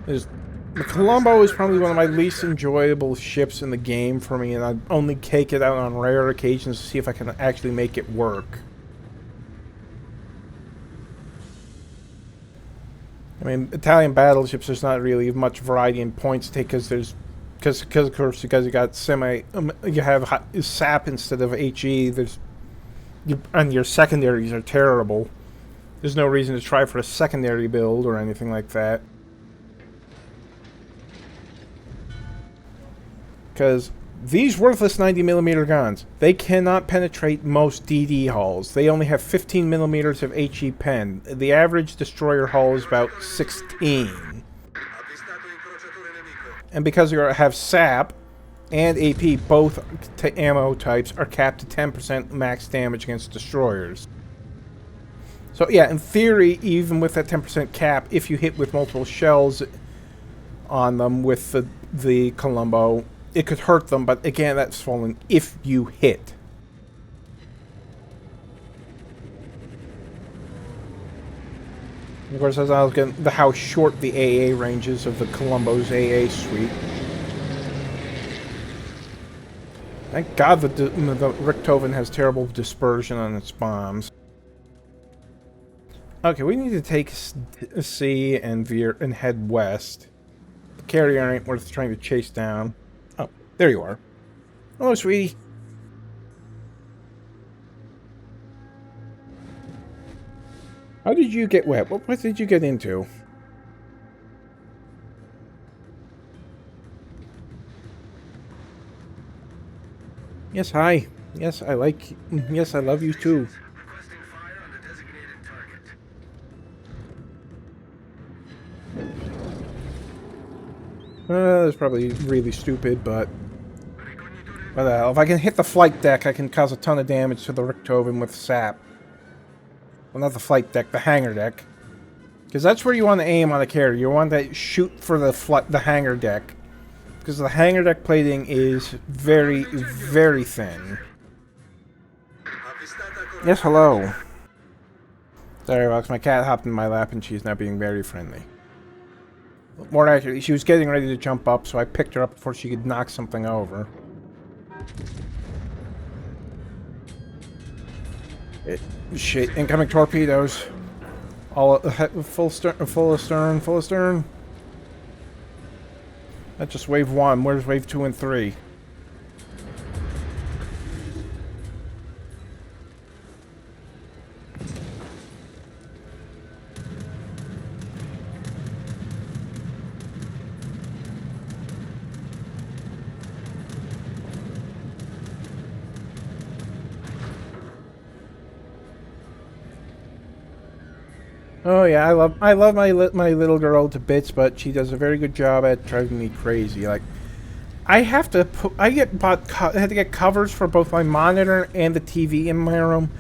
The Colombo is probably one of my least enjoyable ships in the game for me, and I only take it out on rare occasions to see if I can actually make it work. I mean, Italian battleships, there's not really much variety in points to take, because of course you got you have SAP instead of HE. And your secondaries are terrible. There's no reason to try for a secondary build or anything like that. Because these worthless 90mm guns, they cannot penetrate most DD hulls. They only have 15mm of HE pen. The average destroyer hull is about 16. And because you have SAP and AP, both ammo types are capped to 10% max damage against destroyers. So yeah, in theory, even with that 10% cap, if you hit with multiple shells on them with the Colombo, it could hurt them, but again, that's falling if you hit. Of course, as I was getting how short the AA ranges of the Colombo's AA suite. Thank God the Richthofen has terrible dispersion on its bombs. Okay, we need to take C and veer and head west. The carrier ain't worth trying to chase down. Oh, there you are. Hello, sweetie. How did you get wet? What did you get into? Yes, hi. Yes, I like... Yes, I love you too. That's probably really stupid, but... if I can hit the flight deck, I can cause a ton of damage to the Richthofen with SAP. Well, not the flight deck, the hangar deck. Because that's where you want to aim on a carrier. You want to shoot for the hangar deck. Because the hangar deck plating is very, very thin. Yes, hello. Sorry, Rox, my cat hopped in my lap and she's now being very friendly. More accurately, she was getting ready to jump up, so I picked her up before she could knock something over. Shit, incoming torpedoes. All full astern. That's just wave 1. Where's wave 2 and 3? Oh yeah, I love my little girl to bits, but she does a very good job at driving me crazy. Like, I have to put, I had to get covers for both my monitor and the TV in my room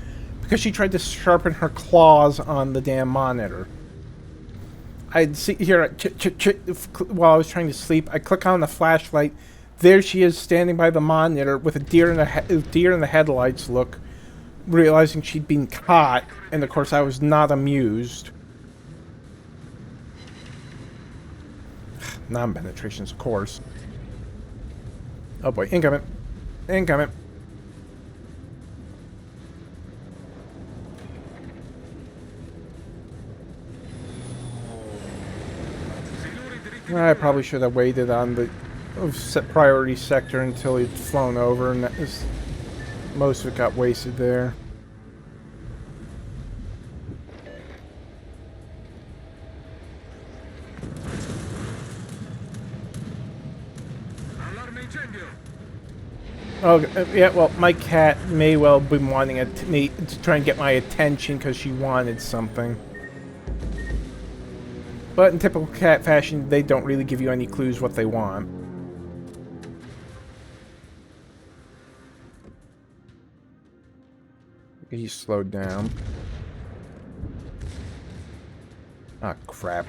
because she tried to sharpen her claws on the damn monitor. I'd see here while I was trying to sleep. I click on the flashlight. There she is, standing by the monitor with a deer in the headlights look, realizing she'd been caught, and of course I was not amused. Non-penetrations, of course. Oh boy, incoming. Incoming. I probably should have waited on the priority sector until he'd flown over, and most of it got wasted there. Oh, yeah, well, my cat may well be wanting me to try and get my attention because she wanted something. But in typical cat fashion, they don't really give you any clues what they want. He's slowed down. Ah, crap.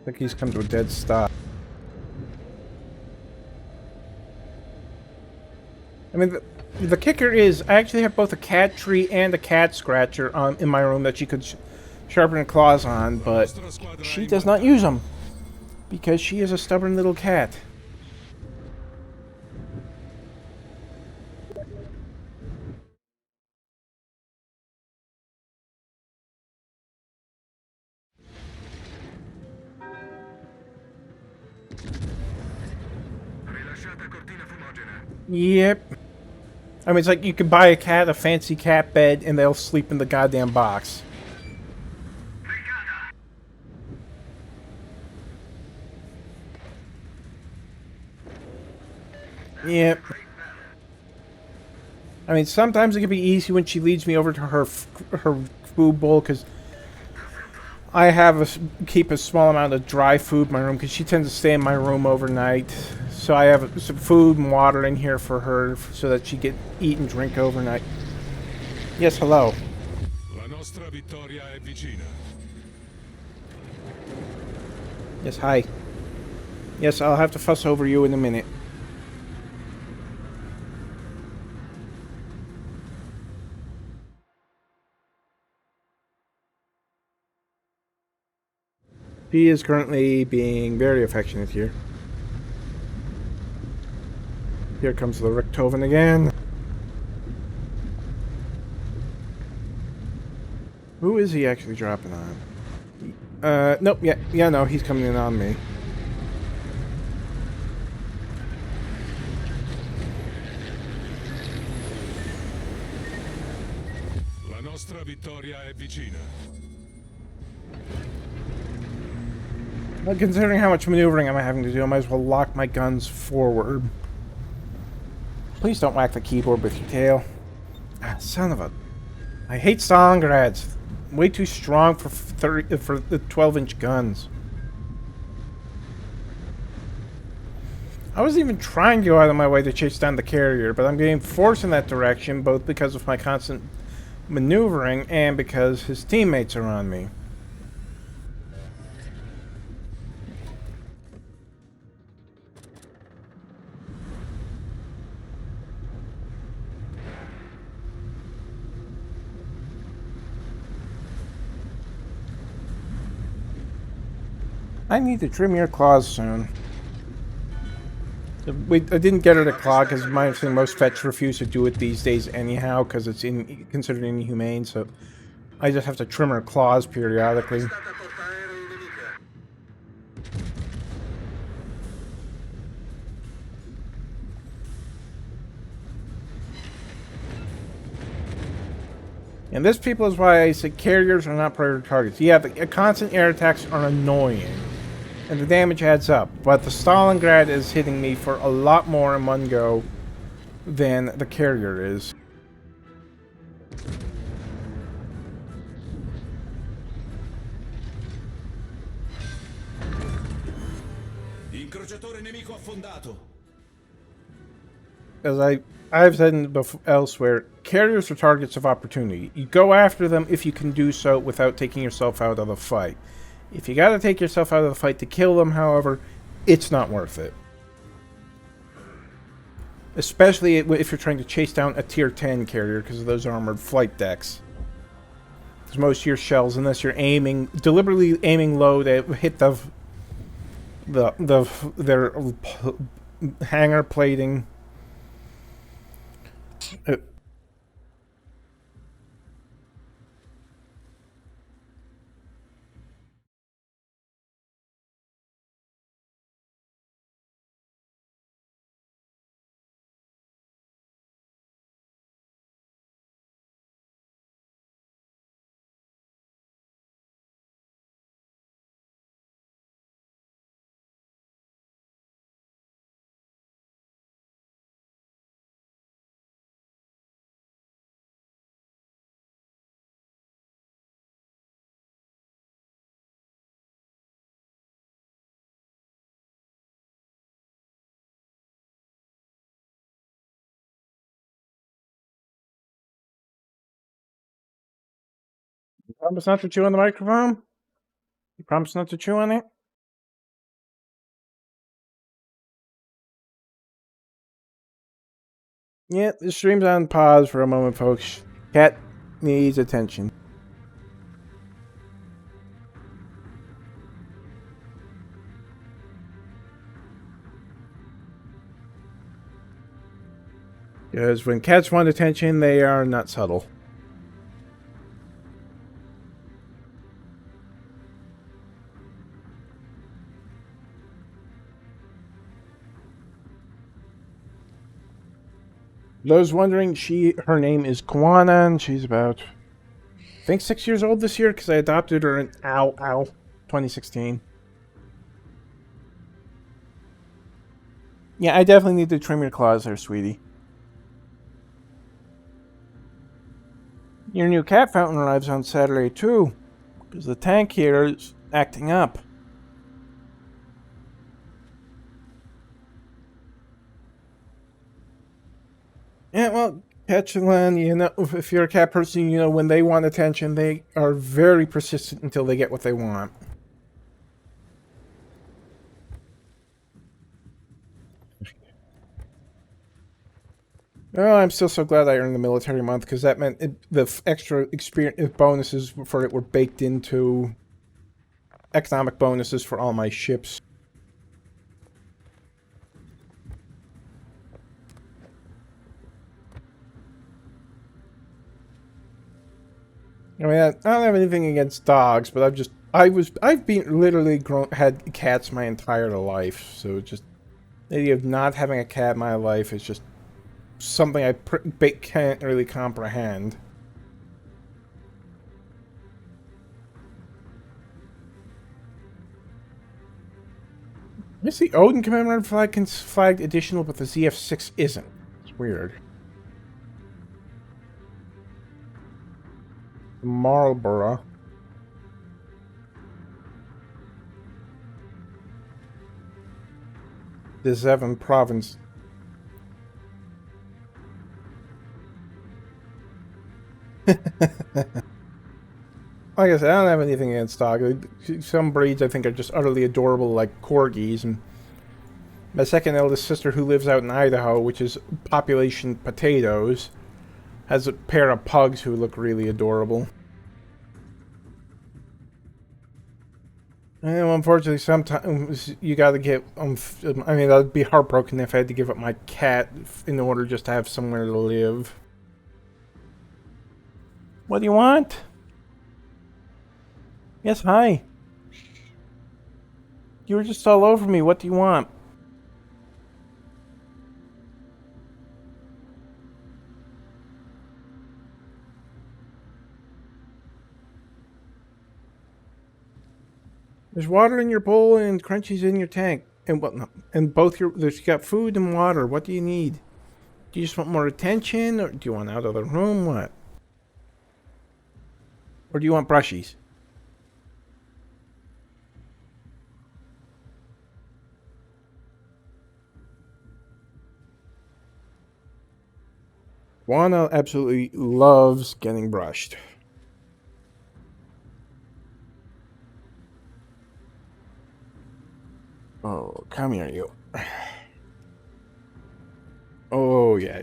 I think he's come to a dead stop. I mean, the kicker is, I actually have both a cat tree and a cat scratcher in my room that she could sharpen her claws on, but she does not use them because she is a stubborn little cat. Yep. I mean, it's like you could buy a cat a fancy cat bed and they'll sleep in the goddamn box. Yep. I mean, sometimes it can be easy when she leads me over to her food bowl, because I have keep a small amount of dry food in my room, because she tends to stay in my room overnight. So I have some food and water in here for her so that she can eat and drink overnight. Yes, hello. La nostra vittoria è vicina. Yes, hi. Yes, I'll have to fuss over you in a minute. She is currently being very affectionate here. Here comes the Richtofen again. Who is he actually dropping on? Nope, yeah, no, he's coming in on me. La nostra vittoria è vicina. Well, considering how much maneuvering I'm having to do, I might as well lock my guns forward. Please don't whack the keyboard with your tail. Ah, son of a... I hate Stalingrads. Way too strong for the 12-inch guns. I wasn't even trying to go out of my way to chase down the carrier, but I'm getting forced in that direction, both because of my constant maneuvering and because his teammates are on me. I need to trim your claws soon. I didn't get her to claw because my understanding most vets refuse to do it these days anyhow because it's considered inhumane, so I just have to trim her claws periodically. And this, people, is why I say carriers are not priority targets. Yeah, the constant air attacks are annoying, and the damage adds up. But the Stalingrad is hitting me for a lot more in one go than the carrier is. Incrociatore nemico affondato. As I've said elsewhere, carriers are targets of opportunity. You go after them if you can do so without taking yourself out of the fight. If you gotta take yourself out of the fight to kill them, however, it's not worth it. Especially if you're trying to chase down a tier 10 carrier because of those armored flight decks. Because most of your shells, unless you're deliberately aiming low to hit their hangar plating. You promise not to chew on the microphone? You promise not to chew on it? Yeah, the stream's on pause for a moment, folks. Cat needs attention. Because when cats want attention, they are not subtle. Those wondering, her name is Kwana, and she's about, I think, 6 years old this year, because I adopted her in 2016. Yeah, I definitely need to trim your claws there, sweetie. Your new cat fountain arrives on Saturday, too, because the tank here is acting up. Yeah, well, Petulant, you know, if you're a cat person, you know, when they want attention, they are very persistent until they get what they want. Oh, I'm still so glad I earned the military month, because that meant the extra experience bonuses for it were baked into economic bonuses for all my ships. I mean, I don't have anything against dogs, but I've been literally had cats my entire life, so just the idea of not having a cat in my life is just something I can't really comprehend. Is the Odin commemorative flagged additional, but the ZF6 isn't? It's weird. Marlborough. The Zeven province. Like I said, I don't have anything against dogs. Some breeds I think are just utterly adorable, like corgis. And my second eldest sister, who lives out in Idaho, which is population potatoes, has a pair of pugs who look really adorable. And unfortunately, sometimes you gotta get, I mean, I'd be heartbroken if I had to give up my cat in order just to have somewhere to live. What do you want? Yes, hi. You were just all over me. What do you want? There's water in your bowl and Crunchy's in your tank. And what? And both you got food and water. What do you need? Do you just want more attention, or do you want out of the room? What? Or do you want brushies? Juana absolutely loves getting brushed. Oh, come here, you. Oh, yeah.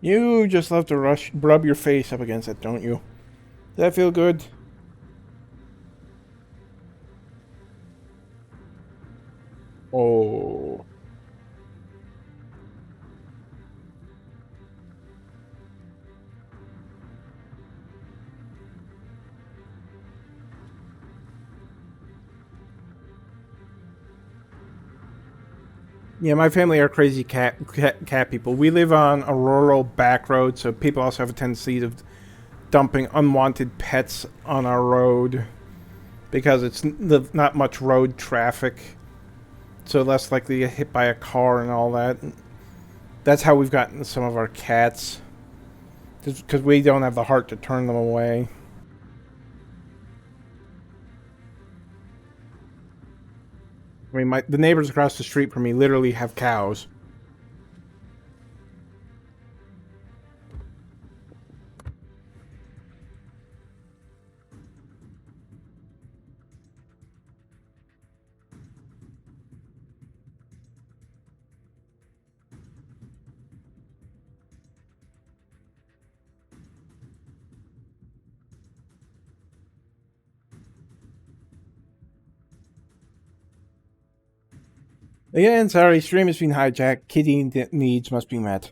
You just love to rub your face up against it, don't you? Does that feel good? Oh. Yeah, my family are crazy cat people. We live on a rural back road, so people also have a tendency of dumping unwanted pets on our road because it's not much road traffic, so less likely to get hit by a car and all that. That's how we've gotten some of our cats, because we don't have the heart to turn them away. I mean, the neighbors across the street from me literally have cows. Again, sorry, stream has been hijacked. Kitty needs must be met.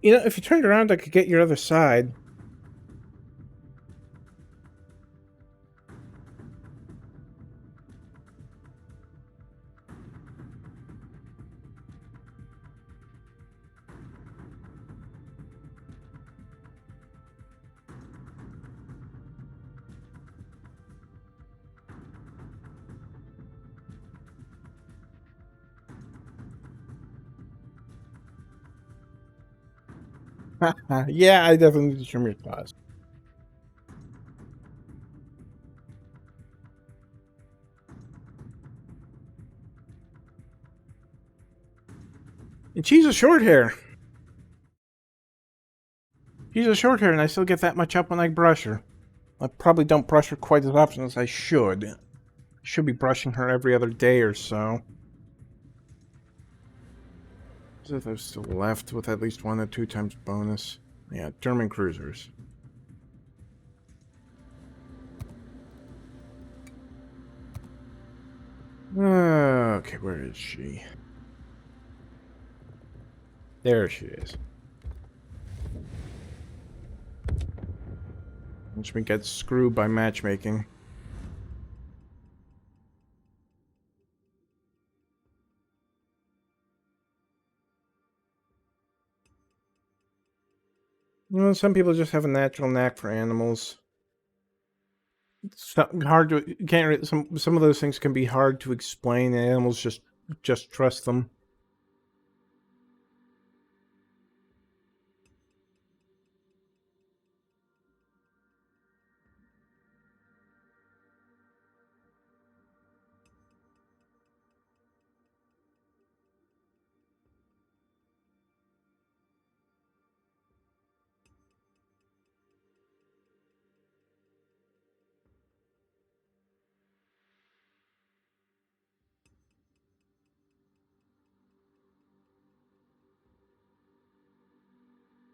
You know, if you turned around, I could get your other side. Yeah, I definitely need to trim your claws. And she's a short hair. She's a short hair, and I still get that much up when I brush her. I probably don't brush her quite as often as I should. I should be brushing her every other day or so. As if I'm still left with at least 1 or 2 times bonus. Yeah, German cruisers. Okay, where is she? There she is. Which we get screwed by matchmaking. You know, some people just have a natural knack for animals. It's hard to can't. Some of those things can be hard to explain. And animals just trust them.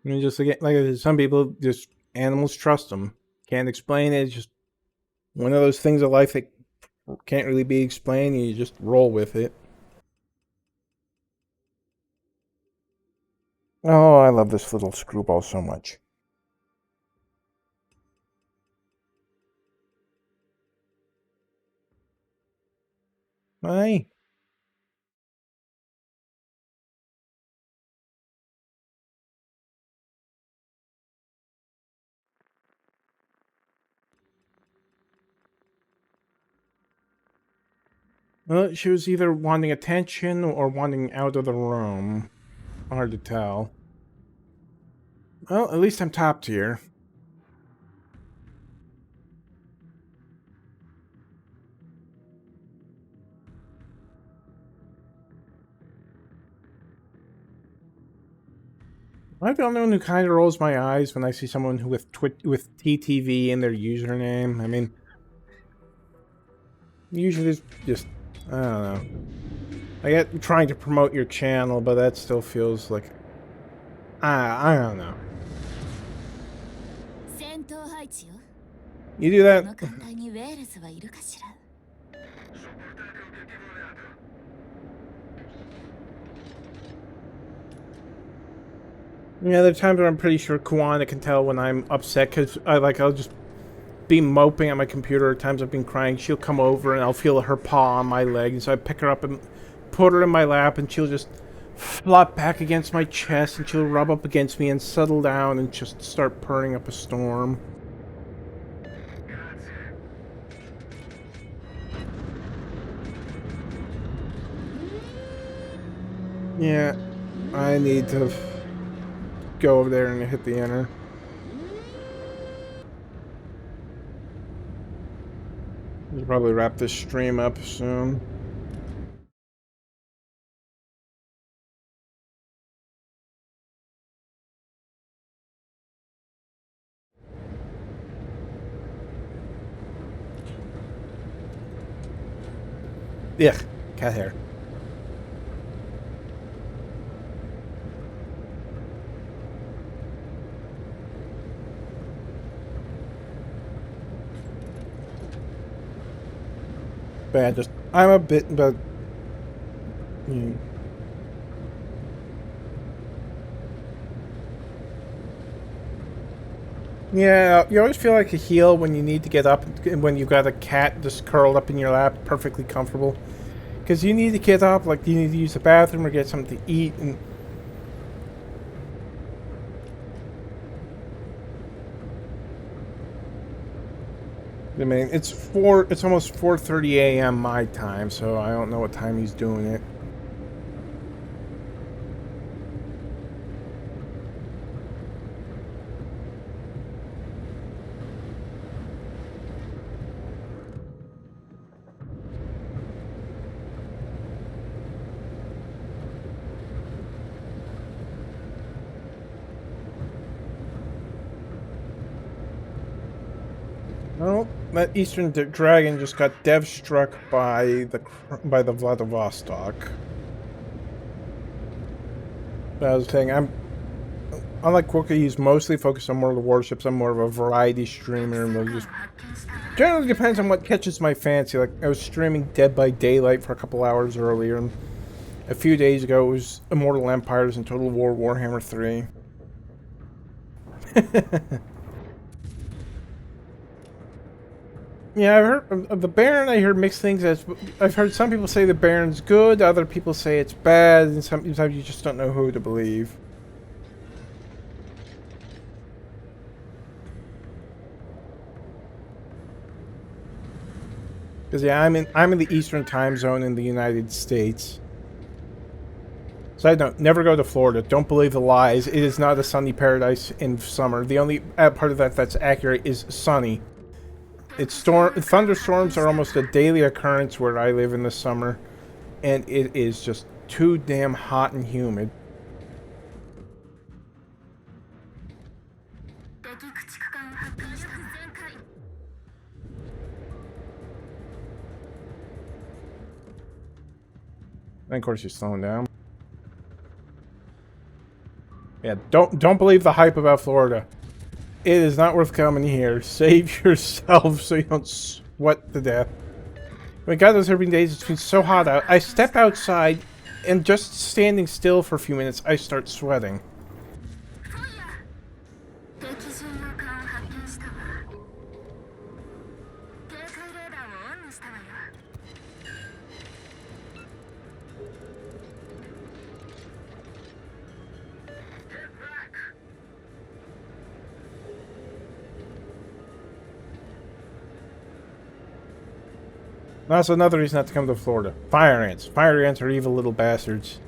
I mean, just like I said, some people just animals trust them. Can't explain it. It's just one of those things of life that can't really be explained. You just roll with it. Oh, I love this little screwball so much. Hi. Well, she was either wanting attention or wanting out of the room. Hard to tell. Well, at least I'm top tier. I'm the only one who kind of rolls my eyes when I see someone who with TTV in their username. I mean, usually it's just, I don't know. I get trying to promote your channel, but that still feels like, I don't know. You do that? Yeah, there are times where I'm pretty sure Kuwana can tell when I'm upset, because I'll just be moping at my computer. At times I've been crying. She'll come over and I'll feel her paw on my leg, and so I pick her up and put her in my lap, and she'll just flop back against my chest, and she'll rub up against me and settle down and just start purring up a storm. Yeah, I need to go over there and hit the enter. We'll probably wrap this stream up soon. Yeah, cat hair. But I'm a bit, but yeah, you always feel like a heel when you need to get up, when you've got a cat just curled up in your lap, perfectly comfortable. Because you need to get up, like you need to use the bathroom or get something to eat, and I mean, it's almost 4:30 a.m. my time, so I don't know what time he's doing it. Well, that Eastern Dragon just got dev struck by the Vladivostok. But I was saying, unlike Wookie, he's mostly focused on more of the warships. I'm more of a variety streamer, and we'll just generally depends on what catches my fancy. Like I was streaming Dead by Daylight for a couple hours earlier, and a few days ago it was Immortal Empires and Total War Warhammer 3. Yeah, I've heard of the Baron. I heard mixed things. I've heard some people say the Baron's good, other people say it's bad, and sometimes you just don't know who to believe. Because yeah, I'm in the Eastern time zone in the United States. Side note: never go to Florida. Don't believe the lies. It is not a sunny paradise in summer. The only part of that that's accurate is sunny. Thunderstorms are almost a daily occurrence where I live in the summer, and it is just too damn hot and humid. And of course, you're slowing down. Yeah, don't believe the hype about Florida. It is not worth coming here. Save yourself so you don't sweat to death. My God, those urban days, it's been so hot out. I step outside, and just standing still for a few minutes, I start sweating. That's another reason not to come to Florida. Fire ants. Fire ants are evil little bastards.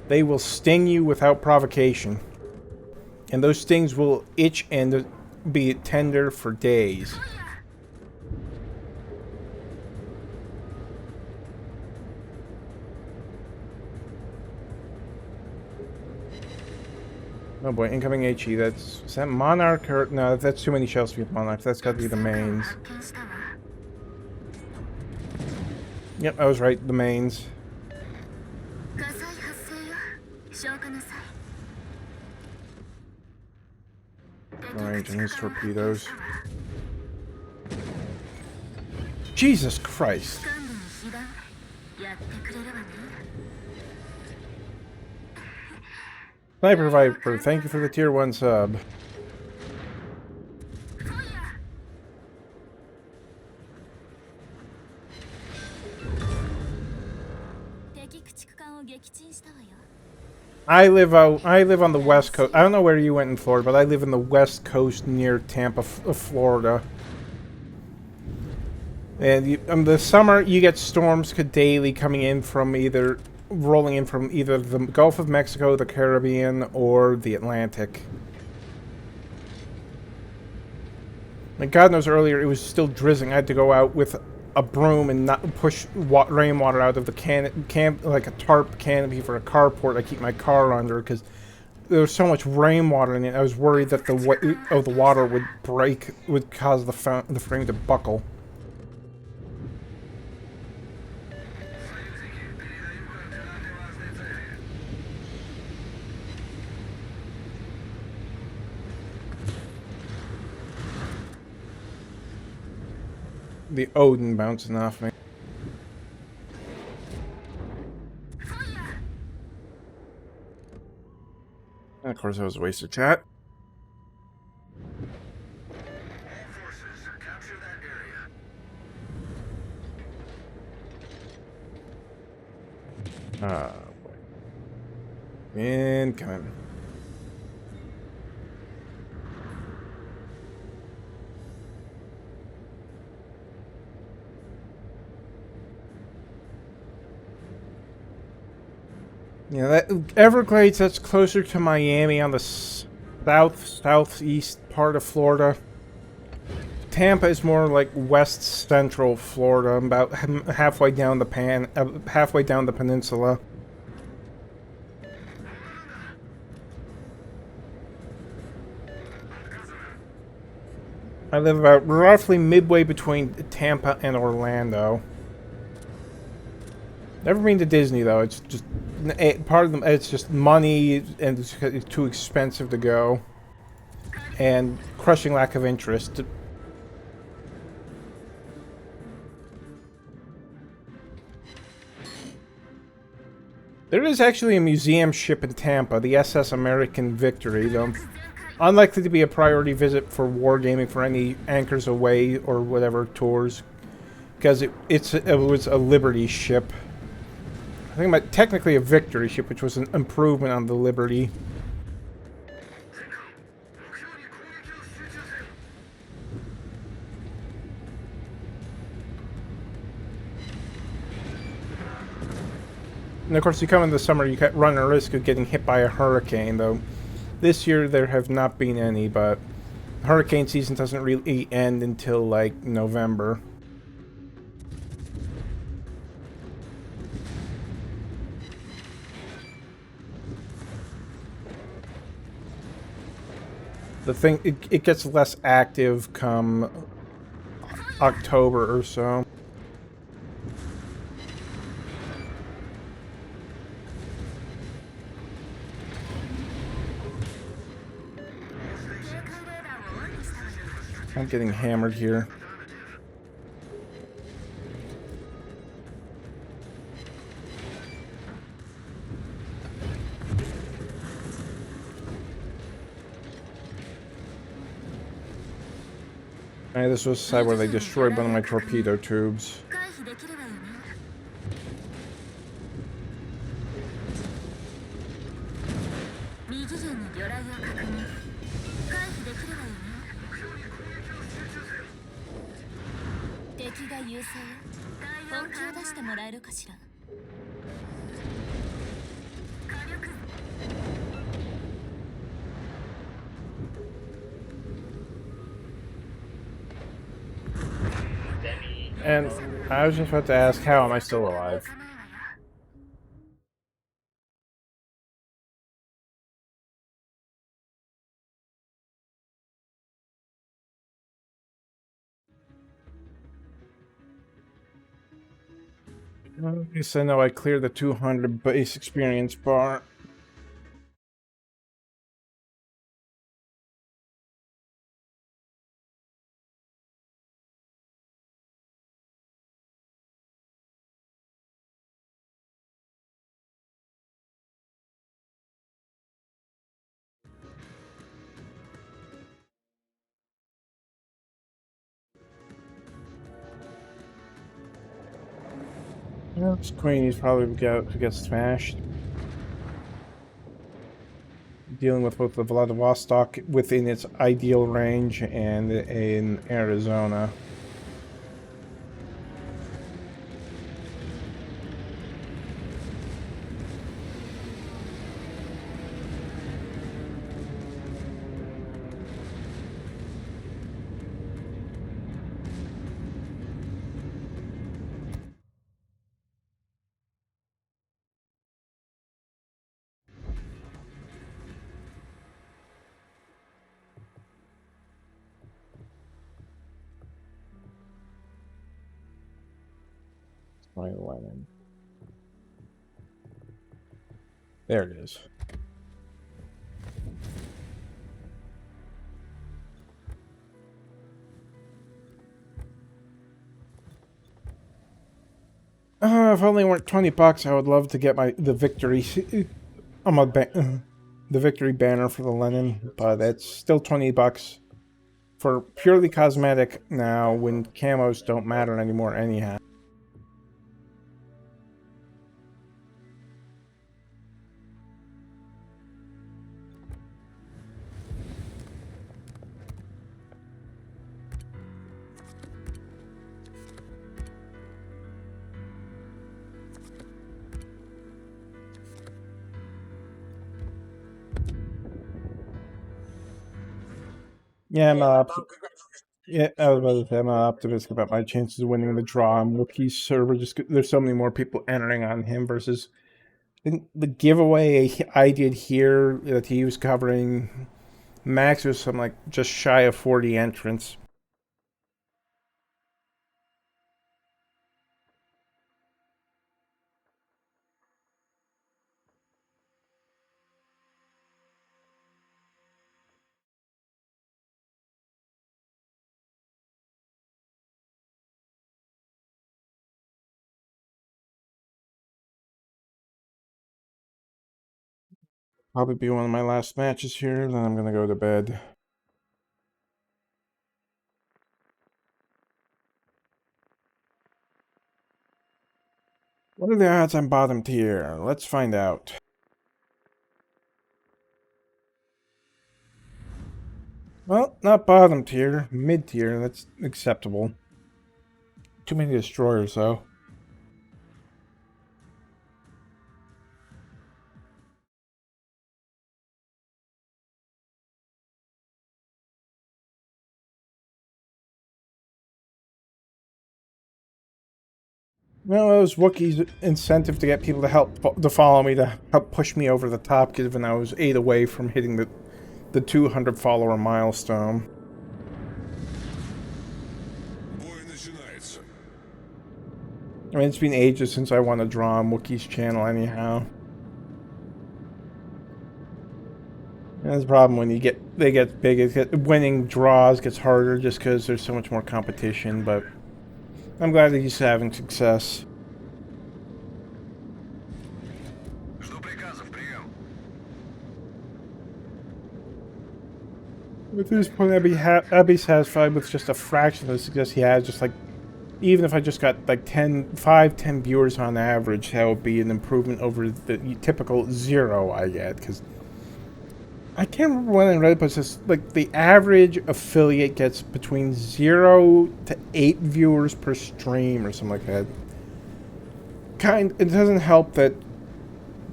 They will sting you without provocation. And those stings will itch and be tender for days. Oh boy, incoming HE. Is that Monarch or... No, that's too many shells to be Monarch. That's got to be the mains. Yep, I was right. The mains. Alright, and his torpedoes. Jesus Christ! Sniper Viper, thank you for the tier 1 sub. I live on the west coast. I don't know where you went in Florida, but I live in the west coast near Tampa, Florida. And the summer, you get storms daily coming in from rolling in from either the Gulf of Mexico, the Caribbean, or the Atlantic. Like God knows earlier, it was still drizzling. I had to go out with a broom and not push rainwater out of the like a tarp canopy for a carport I keep my car under because there was so much rainwater in it. I was worried that the water would break, would cause the frame to buckle. The Odin bouncing off me. And of course, that was a waste of chat. Forces, capture that area. Ah, boy. Incoming. Yeah, that Everglades, that's closer to Miami on the southeast part of Florida. Tampa is more like west central Florida, about halfway down the peninsula. I live about roughly midway between Tampa and Orlando. Never been to Disney though. It's just part of them. It's just money, and it's too expensive to go, and crushing lack of interest. There is actually a museum ship in Tampa, the SS American Victory, though unlikely to be a priority visit for wargaming for any Anchors Away or whatever tours, because it was a Liberty ship. I think about technically a Victory ship, which was an improvement on the Liberty. And of course, you come in the summer, you run a risk of getting hit by a hurricane, though. This year there have not been any, but hurricane season doesn't really end until like November. The thing, it gets less active come October or so. I'm getting hammered here. Alright, this was the side where they destroyed one of my torpedo tubes. And I was just about to ask, how am I still alive? At least I know I cleared the 200 base experience bar. Yeah, this Queenie's probably get smashed. Dealing with both the Vladivostok within its ideal range and in Arizona. My Lenin. There it is. If only it weren't $20, I would love to get the victory. The victory banner for the Lenin, but it's still $20 for purely cosmetic now when camos don't matter anymore anyhow. Yeah, yeah, I was about to say I'm optimistic about my chances of winning the draw on Wookie's server. Just there's so many more people entering on him versus the giveaway I did here that he was covering. Max was some like just shy of 40 entrants. Probably be one of my last matches here, then I'm gonna go to bed. What are the odds I'm bottom tier? Let's find out. Well, not bottom tier, mid tier, that's acceptable. Too many destroyers though. Well, it was Wookie's incentive to get people to follow me, to help push me over the top, given I was 8 away from hitting the 200 follower milestone. I mean, it's been ages since I won a draw on Wookie's channel anyhow. That's the problem when they get big. Winning draws gets harder just because there's so much more competition. But I'm glad that he's having success. At this point, I'd be satisfied with just a fraction of the success he has. Just like, even if I just got like 10 viewers on average, that would be an improvement over the typical 0 I get. Because I can't remember when I read it, but it's just like the average affiliate gets between 0 to 8 viewers per stream or something like that. It doesn't help that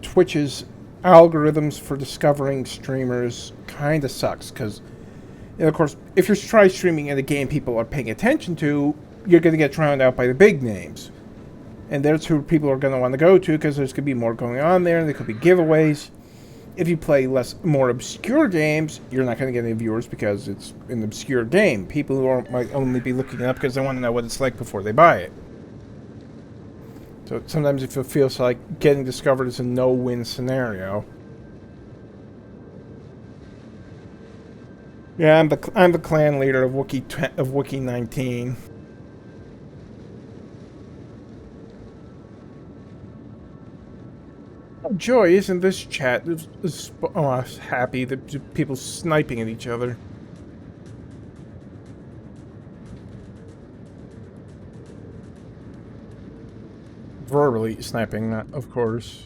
Twitch's algorithms for discovering streamers kind of sucks, because, of course, if you're try streaming in a game people are paying attention to, you're going to get drowned out by the big names. And that's who people are going to want to go to, because there's going to be more going on there, and there could be giveaways. If you play more obscure games, you're not going to get any viewers because it's an obscure game. People who might only be looking it up because they want to know what it's like before they buy it. So sometimes it feels like getting discovered is a no-win scenario. Yeah, I'm the clan leader of Wookie 19. Oh, joy, isn't this chat happy that people sniping at each other? Verbally sniping, not, of course.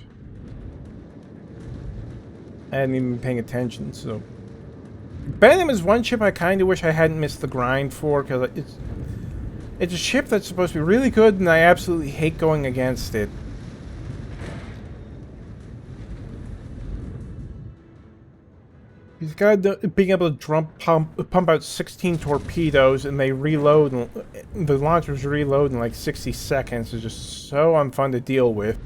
I hadn't even been paying attention, so... Benham is one ship I kind of wish I hadn't missed the grind for, because it's a ship that's supposed to be really good, and I absolutely hate going against it. He's got being able to pump out 16 torpedoes, and they reload, and the launchers reload in like 60 seconds is just so unfun to deal with.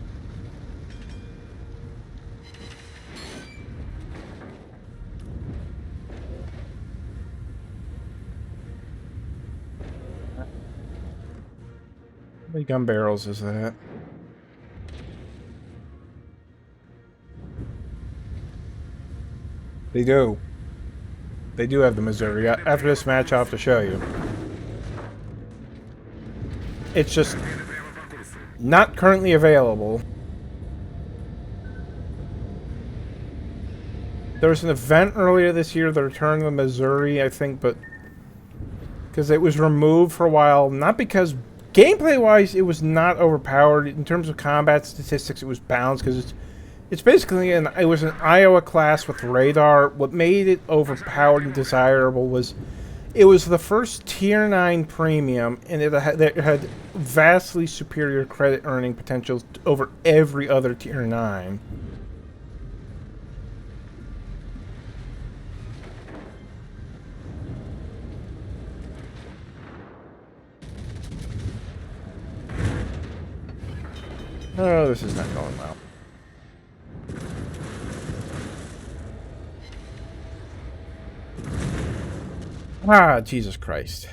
How many gun barrels is that? They do. They do have the Missouri. After this match, I'll have to show you. It's just not currently available. There was an event earlier this year, the return of the Missouri, I think, but because it was removed for a while, not because gameplay-wise it was not overpowered. In terms of combat statistics, it was balanced because it's basically it was an Iowa class with radar. What made it overpowered and desirable was it was the first Tier 9 premium, and it had vastly superior credit earning potential over every other Tier 9. Oh, this is not going well. Ah, Jesus Christ.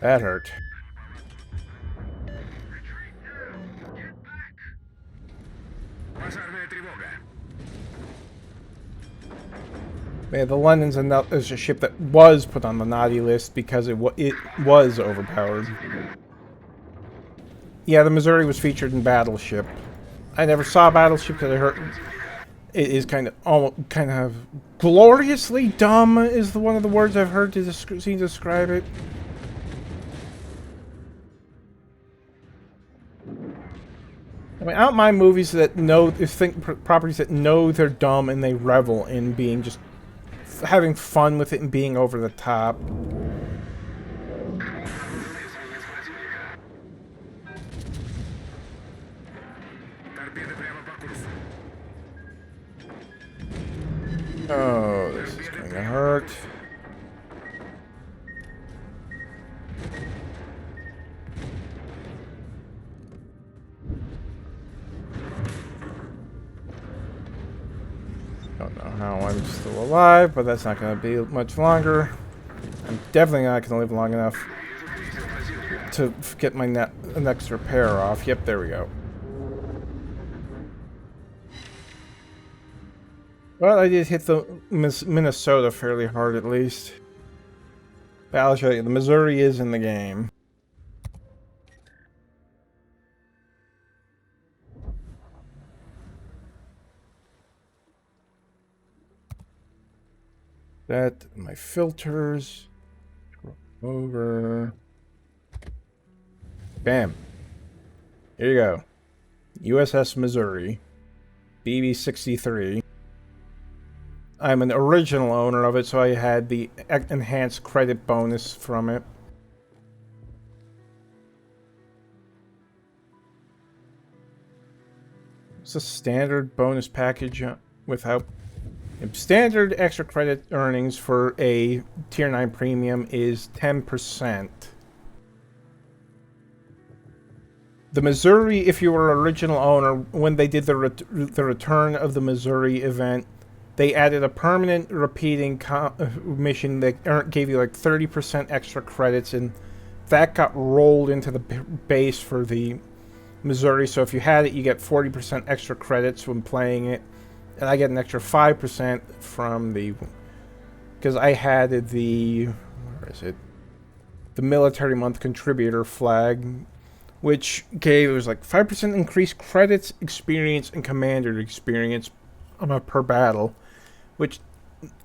That hurt. Yeah, the London's is a ship that was put on the naughty list because it was overpowered. Yeah, the Missouri was featured in Battleship. I never saw Battleship because I heard it is kind of gloriously dumb is one of the words I've heard to describe it. I mean, I don't mind movies that properties that know they're dumb and they revel in being just having fun with it and being over the top. Oh, this is going to hurt. Don't know how I'm still alive, but that's not going to be much longer. I'm definitely not going to live long enough to get my next repair off. Yep, there we go. Well, I did hit the Minnesota fairly hard, at least. But I'll show you, the Missouri is in the game. That, my filters. Over. Bam. Here you go. USS Missouri. BB-63. I'm an original owner of it, so I had the enhanced credit bonus from it. It's a standard bonus package without... Standard extra credit earnings for a Tier 9 premium is 10%. The Missouri, if you were an original owner, when they did the return of the Missouri event, they added a permanent repeating mission that gave you like 30% extra credits, and that got rolled into the base for the Missouri. So if you had it, you get 40% extra credits when playing it. And I get an extra 5% from the... Because I had the... Where is it? The Military Month Contributor flag, which gave... It was like 5% increased credits, experience, and commander experience per battle. Which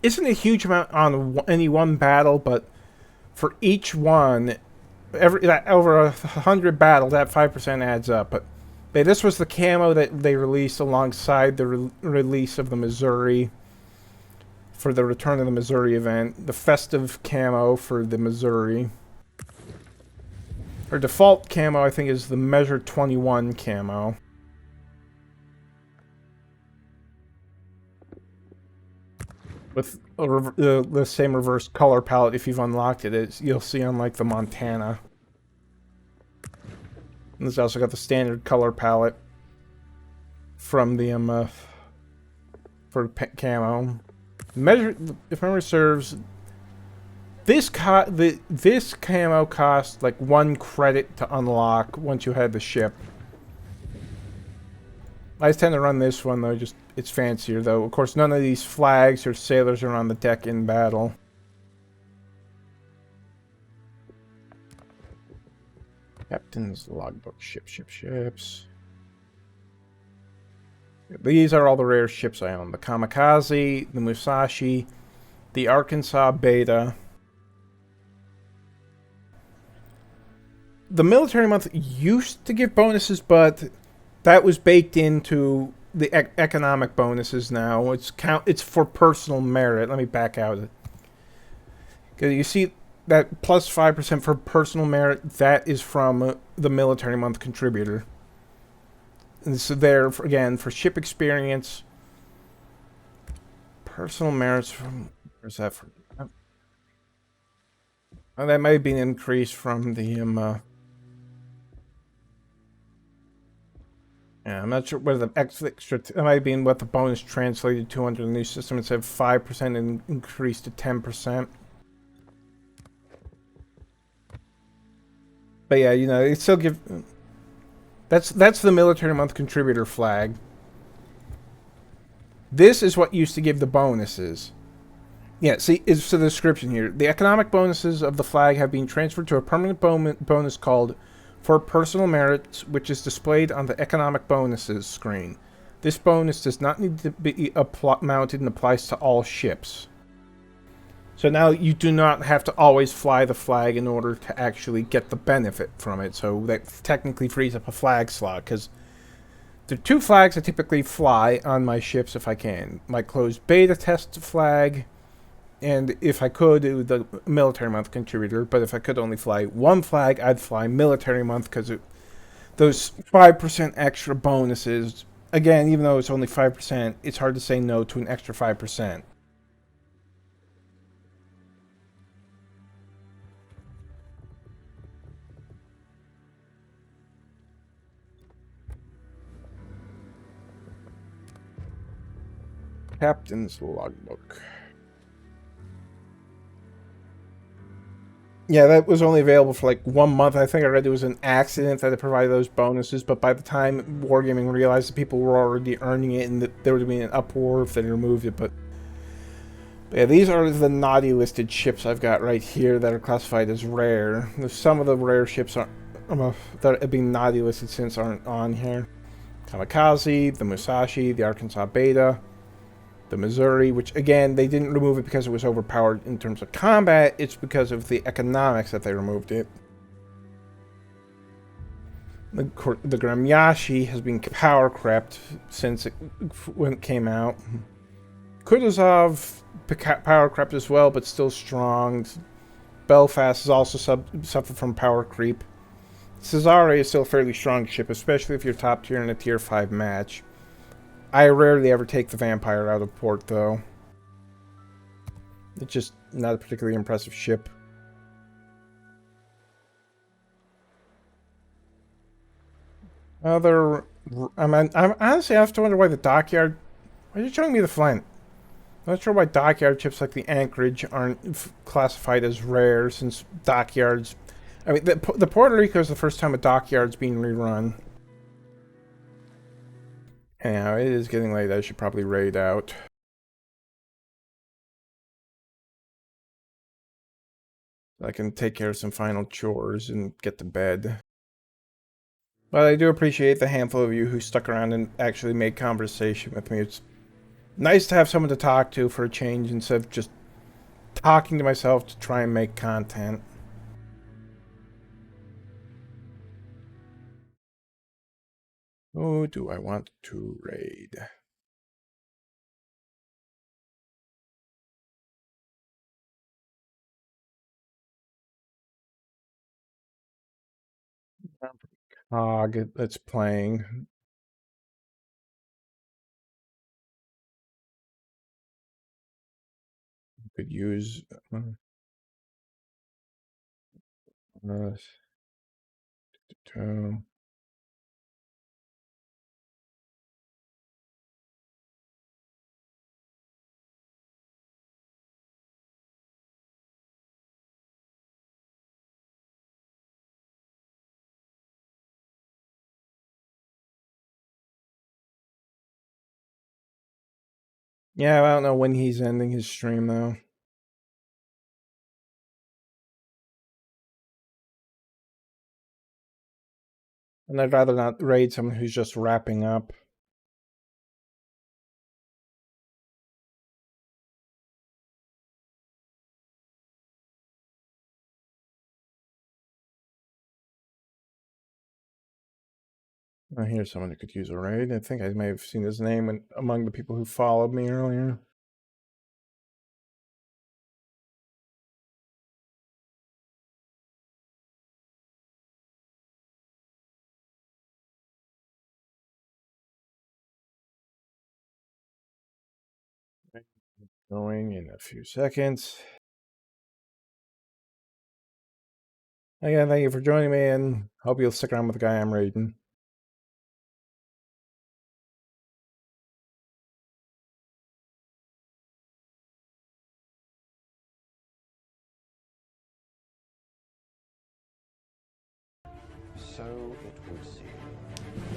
isn't a huge amount on any one battle, but for each one, over 100 battles, that 5% adds up. But this was the camo that they released alongside the release of the Missouri for the Return of the Missouri event. The festive camo for the Missouri. Her default camo, I think, is the Measure 21 camo. With the same reverse color palette if you've unlocked it, you'll see on like the Montana. And it's also got the standard color palette from the for camo. Measure, if memory serves, this camo cost like 1 credit to unlock once you had the ship. I tend to run this one though, just it's fancier though. Of course, none of these flags or sailors are on the deck in battle. Captain's logbook, ships. These are all the rare ships I own. The Kamikaze, the Musashi, the Arkansas Beta. The Military Month used to give bonuses, but that was baked into the economic bonuses now. It's for personal merit. Let me back out. Because you see that plus 5% for personal merit, that is from the Military Month Contributor. And so there, again, for ship experience, personal merits from... Where's that from? Oh, that might be an increase from the... yeah, I'm not sure whether the extra... It might be in what the bonus translated to under the new system. It said 5% and increased to 10%. But yeah, you know, it still give... That's the Military Month Contributor flag. This is what used to give the bonuses. Yeah, see, it's the description here. The economic bonuses of the flag have been transferred to a permanent bonus called For Personal Merits, which is displayed on the economic bonuses screen. This bonus does not need to be mounted and applies to all ships. So now you do not have to always fly the flag in order to actually get the benefit from it. So that technically frees up a flag slot, because there are 2 flags I typically fly on my ships if I can. My closed beta test flag, and if I could, it would the Military Month Contributor. But if I could only fly 1 flag, I'd fly Military Month, because those 5% extra bonuses, again, even though it's only 5%, it's hard to say no to an extra 5%. Captain's logbook. Yeah, that was only available for like 1 month. I think I read it was an accident that it provided those bonuses, but by the time Wargaming realized that people were already earning it and that there would be an uproar if they removed it, but yeah, these are the naughty listed ships I've got right here that are classified as rare. Some of the rare ships that have been naughty listed since aren't on here. Kamikaze, the Musashi, the Arkansas Beta, the Missouri, which again, they didn't remove it because it was overpowered in terms of combat, it's because of the economics that they removed it. The Gramyashi has been power crept since when it came out. Kutuzov power crept as well, but still strong. Belfast has also suffered from power creep. Cesare is still a fairly strong ship, especially if you're top tier in a tier 5 match. I rarely ever take the Vampire out of port, though. It's just not a particularly impressive ship. I'm honestly, I have to wonder why the dockyard... Why are you showing me the Flint? I'm not sure why dockyard ships like the Anchorage aren't classified as rare, since dockyards... I mean, the Puerto Rico is the first time a dockyard's being rerun. Anyhow, it is getting late. I should probably raid out. I can take care of some final chores and get to bed. But I do appreciate the handful of you who stuck around and actually made conversation with me. It's nice to have someone to talk to for a change instead of just talking to myself to try and make content. Who do I want to raid? Cog that's playing. Could use two. Yeah, I don't know when he's ending his stream though. And I'd rather not raid someone who's just wrapping up. Oh, here's someone who could use a raid. I think I may have seen his name among the people who followed me earlier. Going in a few seconds. Again, thank you for joining me, and hope you'll stick around with the guy I'm raiding. So it would seem.